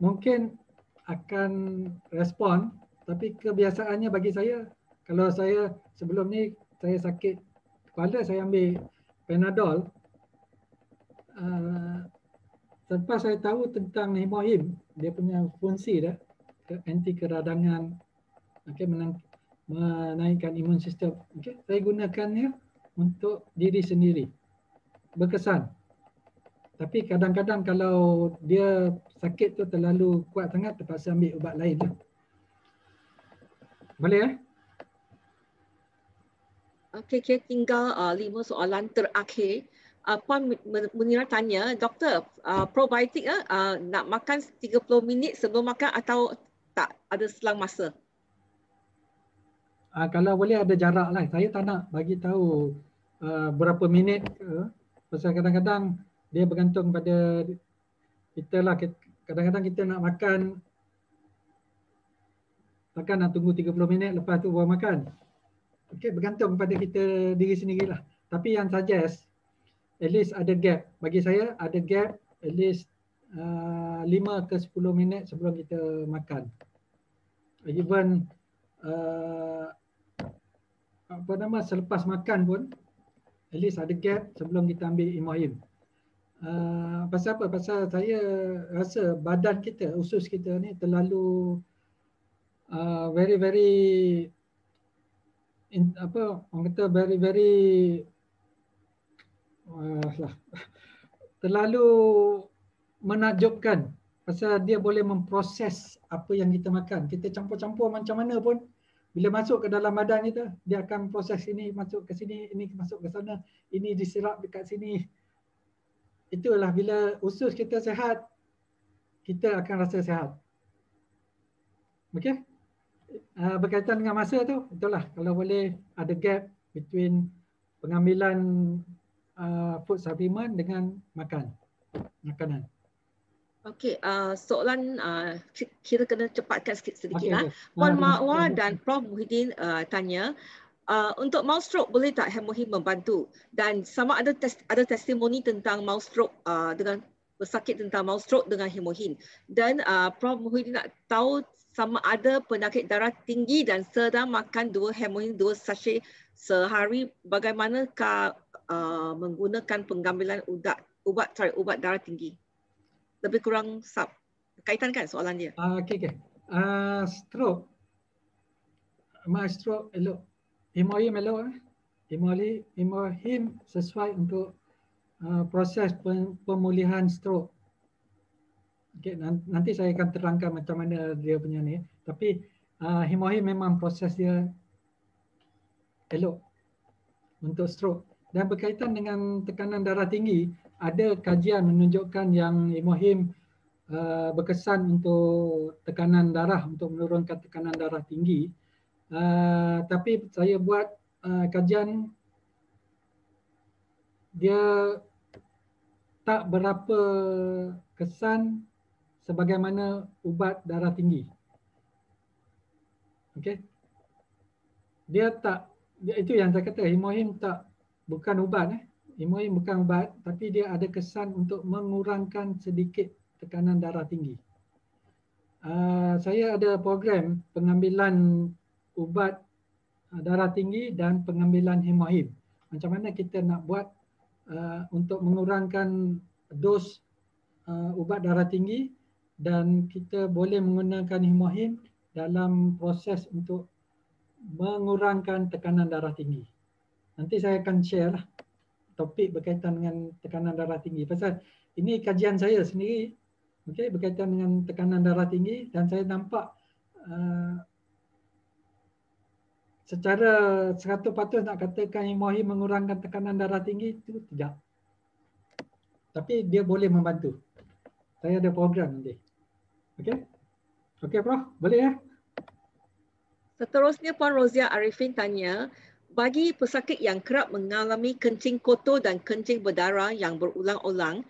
mungkin akan respon, tapi kebiasaannya bagi saya, kalau saya sebelum ni saya sakit kepala, saya ambil Panadol. Selepas saya tahu tentang hemohim, dia punya fungsi dah, anti keradangan, okay, menaikkan imun sistem. Okay, saya gunakannya untuk diri sendiri. Berkesan. Tapi kadang-kadang kalau dia sakit tu terlalu kuat sangat, terpaksa ambil ubat lain lah. Boleh Okey, tinggal 5 soalan terakhir. Puan Munira tanya, doktor, probiotik nak makan 30 minit sebelum makan atau tak ada selang masa? Kalau boleh ada jarak lah. Saya tak nak bagi tahu berapa minit ke. Pasal kadang-kadang dia bergantung pada kita lah. Kadang-kadang kita nak makan, takkan nak tunggu 30 minit lepas tu baru makan. Okay, bergantung pada kita diri sendirilah. Tapi yang suggest, at least ada gap. Bagi saya ada gap at least 5 ke 10 minit sebelum kita makan. Even selepas makan pun at least ada gap sebelum kita ambil hemohim. Pasal apa? Pasal saya rasa badan kita, usus kita ni terlalu orang kata terlalu menakjubkan. Pasal dia boleh memproses apa yang kita makan. Kita campur-campur macam mana pun, bila masuk ke dalam badan kita, dia akan proses ini masuk ke sini, ini masuk ke sana, ini diserap dekat sini. Itulah bila usus kita sihat, kita akan rasa sihat. Okey? Berkaitan dengan masa tu, itulah kalau boleh ada gap between pengambilan food supplement dengan makanan. Okey, soalan kita kena cepatkan sedikit lah. Puan Marwah dan Prof Muhyiddin tanya, Untuk mild stroke boleh tak hemohim membantu? Dan sama ada testimoni tentang mild stroke dengan pesakit tentang mild stroke dengan hemohim. Dan Prof Muhyiddin nak tahu sama ada penyakit darah tinggi dan sedang makan 2 hemohim 2 sachet sehari, bagaimanakah menggunakan pengambilan ubat darah tinggi? Lebih kurang berkaitan kan soalan dia? Okey. Stroke. Mild stroke elok. Hemohim elok. Hemohim sesuai untuk proses pemulihan stroke. Okay, nanti saya akan terangkan macam mana dia punya ni. Tapi hemohim memang proses dia elok untuk stroke. Dan berkaitan dengan tekanan darah tinggi, ada kajian menunjukkan yang hemohim berkesan untuk tekanan darah, untuk menurunkan tekanan darah tinggi. Tapi saya buat kajian, dia tak berapa kesan sebagaimana ubat darah tinggi. Okey. Itu yang saya kata, hemohim bukan ubat. Hemohim bukan ubat, tapi dia ada kesan untuk mengurangkan sedikit tekanan darah tinggi. Saya ada program pengambilan ubat darah tinggi dan pengambilan hemohim. Macam mana kita nak buat untuk mengurangkan dos ubat darah tinggi dan kita boleh menggunakan hemohim dalam proses untuk mengurangkan tekanan darah tinggi. Nanti saya akan share lah topik berkaitan dengan tekanan darah tinggi. Pasal ini kajian saya sendiri, okay, berkaitan dengan tekanan darah tinggi, dan saya nampak secara 100% nak katakan hemohim mengurangkan tekanan darah tinggi, itu tidak. Tapi dia boleh membantu. Saya ada program nanti. Okey? Okey Prof, boleh ya? Seterusnya Puan Rozia Arifin tanya, bagi pesakit yang kerap mengalami kencing kotor dan kencing berdarah yang berulang-ulang,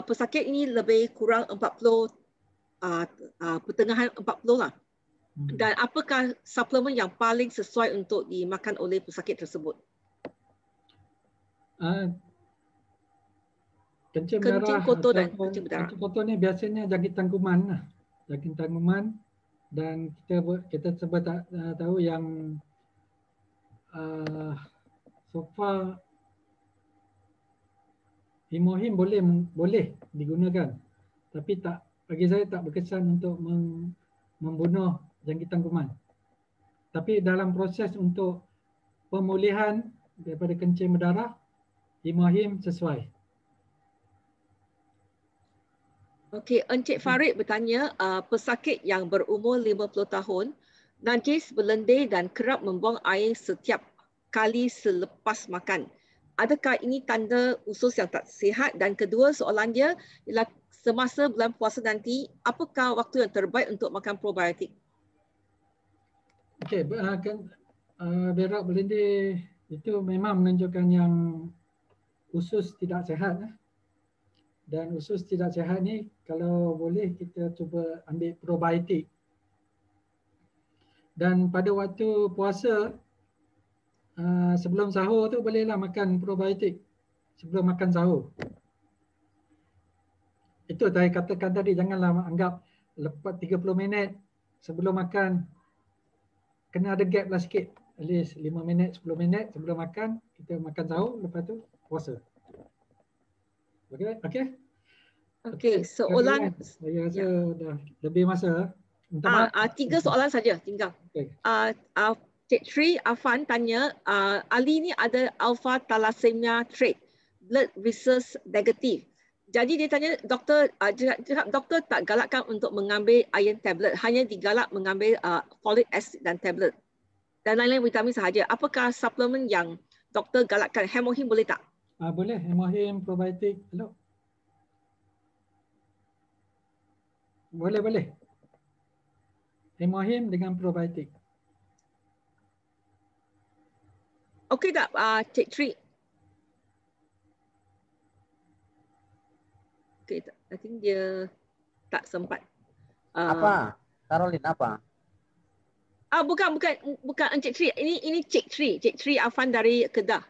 pesakit ini lebih kurang 40, pertengahan 40 lah. Dan apakah suplemen yang paling sesuai untuk dimakan oleh pesakit tersebut? Kencing kotor dan kencing berdarah. Kencing kotor ni biasanya jangkitan kuman lah. Jangkitan kuman, dan kita sebut tahu yang so far hemohim boleh digunakan, tapi bagi saya tak berkesan untuk membunuh jangkitan kuman. Tapi dalam proses untuk pemulihan daripada kencing berdarah, hemohim sesuai. Okey, Encik Farid bertanya, pesakit yang berumur 50 tahun, najis, berlendir dan kerap membuang air setiap kali selepas makan. Adakah ini tanda usus yang tak sihat? Dan kedua soalan dia ialah, semasa bulan puasa nanti, apakah waktu yang terbaik untuk makan probiotik? Okey, berak berlendir itu memang menunjukkan yang usus tidak sihat. Dan usus tidak sihat ni, kalau boleh kita cuba ambil probiotik. Dan pada waktu puasa, sebelum sahur tu bolehlah makan probiotik sebelum makan sahur. Itu saya katakan tadi, janganlah anggap lepas 30 minit sebelum makan, kena ada gap lah sikit. At least 5 minit, 10 minit sebelum makan, kita makan sahur, lepas tu puasa. Okey? Okey, soalan saya rasa dah lebih masa. 3 soalan saja tinggal. Okay. Cik Tri Afan tanya, Ali ni ada alpha thalassemia trait, blood rhesus negatif. Jadi dia tanya, doktor tak galakkan untuk mengambil iron tablet, hanya digalak mengambil folic acid dan tablet dan lain-lain vitamin sahaja. Apakah suplemen yang doktor galakkan? Hemohim boleh tak? Boleh, hemohim, probiotik, elok. Boleh. Hemohim dengan probiotik. Okey tak, Cik Tri? Okay, I think dia tak sempat. Apa? Caroline, apa? Bukan Encik Tri. Ini Cik Tri. Cik Tri Afan dari Kedah.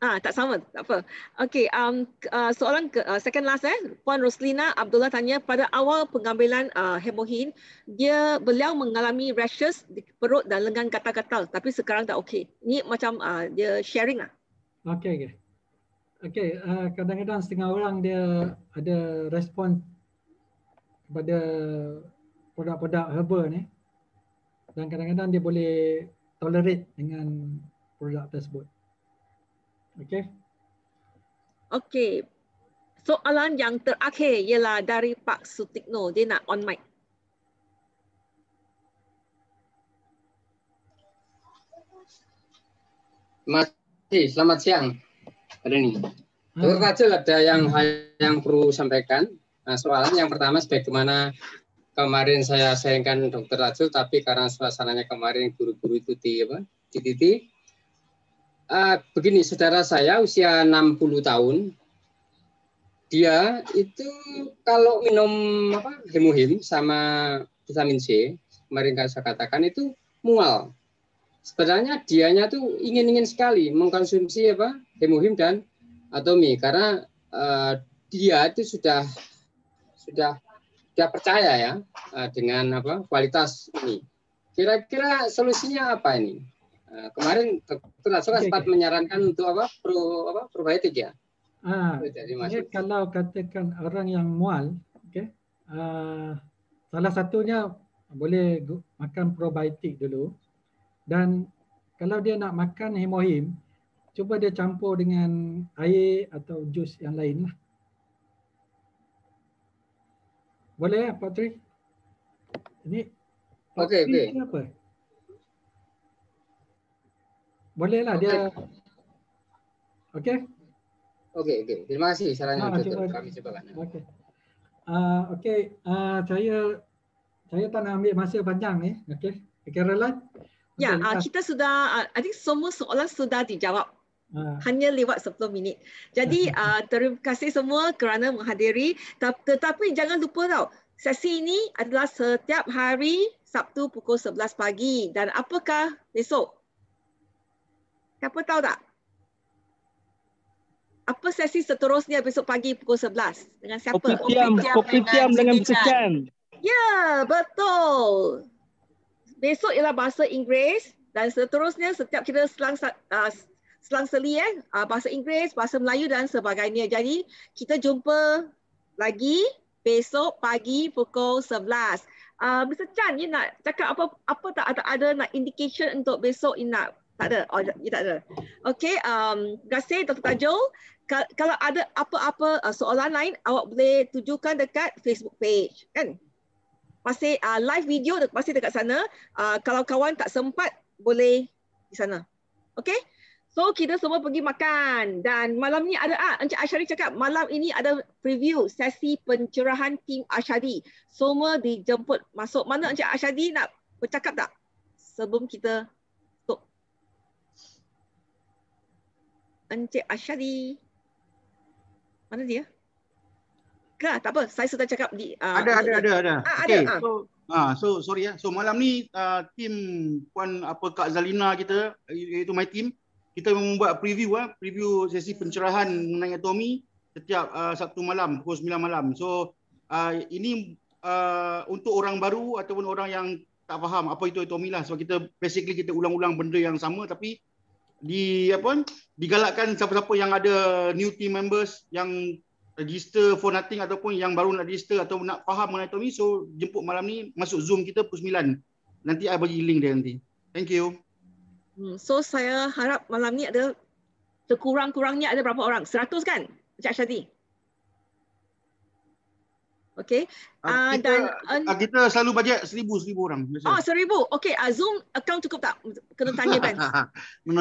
Tak sama, tak apa. Okey, soalan second last Puan Roslina Abdullah tanya, pada awal pengambilan hemohin, beliau mengalami rashes di perut dan lengan gatal-gatal, tapi sekarang dah okey. Ini macam dia sharing lah. Okey. Kadang-kadang setengah orang dia ada respon kepada produk-produk herba ni, dan kadang-kadang dia boleh tolerate dengan produk tersebut. Okey. Soalan yang terakhir ialah dari Pak Sutikno. Dia nak on mic. Selamat siang. Hari ini. Dr. Rachel ada yang perlu sampaikan. Soalan yang pertama, sebagaimana kemarin saya sayangkan Dr. Rachel, tapi karena suasananya kemarin guru-guru itu di titik. Begini, saudara saya usia 60 tahun, dia itu kalau minum hemohim sama vitamin C, kemarin saya katakan itu mual. Sebenarnya dianya tuh ingin sekali mengkonsumsi hemohim dan atomi, karena dia itu sudah percaya ya dengan kualitas ini. Kira-kira solusinya apa ini? Kemarin Dr. Rachel sempat menyarankan untuk probiotik ya. Jadi kalau katakan orang yang mual, salah satunya boleh makan probiotik dulu, dan kalau dia nak makan hemohim, cuba dia campur dengan air atau jus yang lain lah. Boleh Pak Tri? Ini okey. Apa? Bolehlah dia. Okey. Terima kasih sarannya untuk kami cobakan. Okey. Saya tak nak ambil masa panjang ni. Okey. Caroline? Ya, kita sudah I think semua soalan sudah dijawab. Hanya lewat 10 minit. Jadi terima kasih semua kerana menghadiri. Tetapi jangan lupa tau, sesi ini adalah setiap hari Sabtu pukul 11 pagi. Dan apakah besok? Siapa tahu tak? Apa sesi seterusnya besok pagi pukul 11? Dengan siapa? Kopitiam dengan Secan. Ya, betul. Besok ialah bahasa Inggeris dan seterusnya setiap kita selang-seli bahasa Inggeris, bahasa Melayu dan sebagainya. Jadi kita jumpa lagi besok pagi pukul 11. Mr. Chan, you nak cakap apa tak ada nak indication untuk besok you nak? Tak ada. Tak ada. Okey, terima kasih Dr. Tajul. Kalau ada apa-apa soalan lain, awak boleh tujukan dekat Facebook page, kan? Masih live video masih dekat sana. Kalau kawan tak sempat, boleh di sana. Okey? So, kita semua pergi makan. Dan malam ni ada, Encik Ashadi cakap, malam ini ada preview sesi pencerahan tim Ashadi. Semua dijemput masuk. Mana Encik Ashadi nak bercakap tak? Sebelum kita tutup. Encik Ashadi. Mana dia? Ke, tak apa, saya sudah cakap di ada. Okay. So sorry ya. So malam ni tim Puan Kak Zalina kita, iaitu my team, kita membuat preview sesi pencerahan mengenai atomi setiap Sabtu malam pukul 9 malam. So ini untuk orang baru ataupun orang yang tak faham apa itu atomi lah. So kita kita ulang-ulang benda yang sama, tapi digalakkan siapa-siapa yang ada new team members yang register for nothing ataupun yang baru nak register atau nak faham mengenai atomi, so jemput malam ni masuk Zoom kita pukul 9. Nanti I bagi link dia nanti. Thank you. So saya harap malam ni ada sekurang-kurangnya ada berapa orang? 100 kan? Encik Ashadi? Okey. Kita selalu bajet 1,000 orang. Biasa. Oh, 1,000. Okey, Zoom account cukup tak? Kena tanya Ben.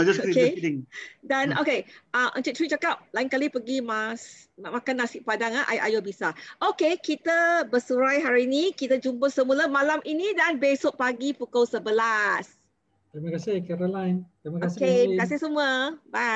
Just kidding. Dan okey, Encik Tri cakap lain kali pergi makan nasi padang ayo bisa. Okey, kita bersurai hari ini. Kita jumpa semula malam ini dan besok pagi pukul 11. Terima kasih Caroline. Terima kasih. Okey, terima kasih semua. Bye.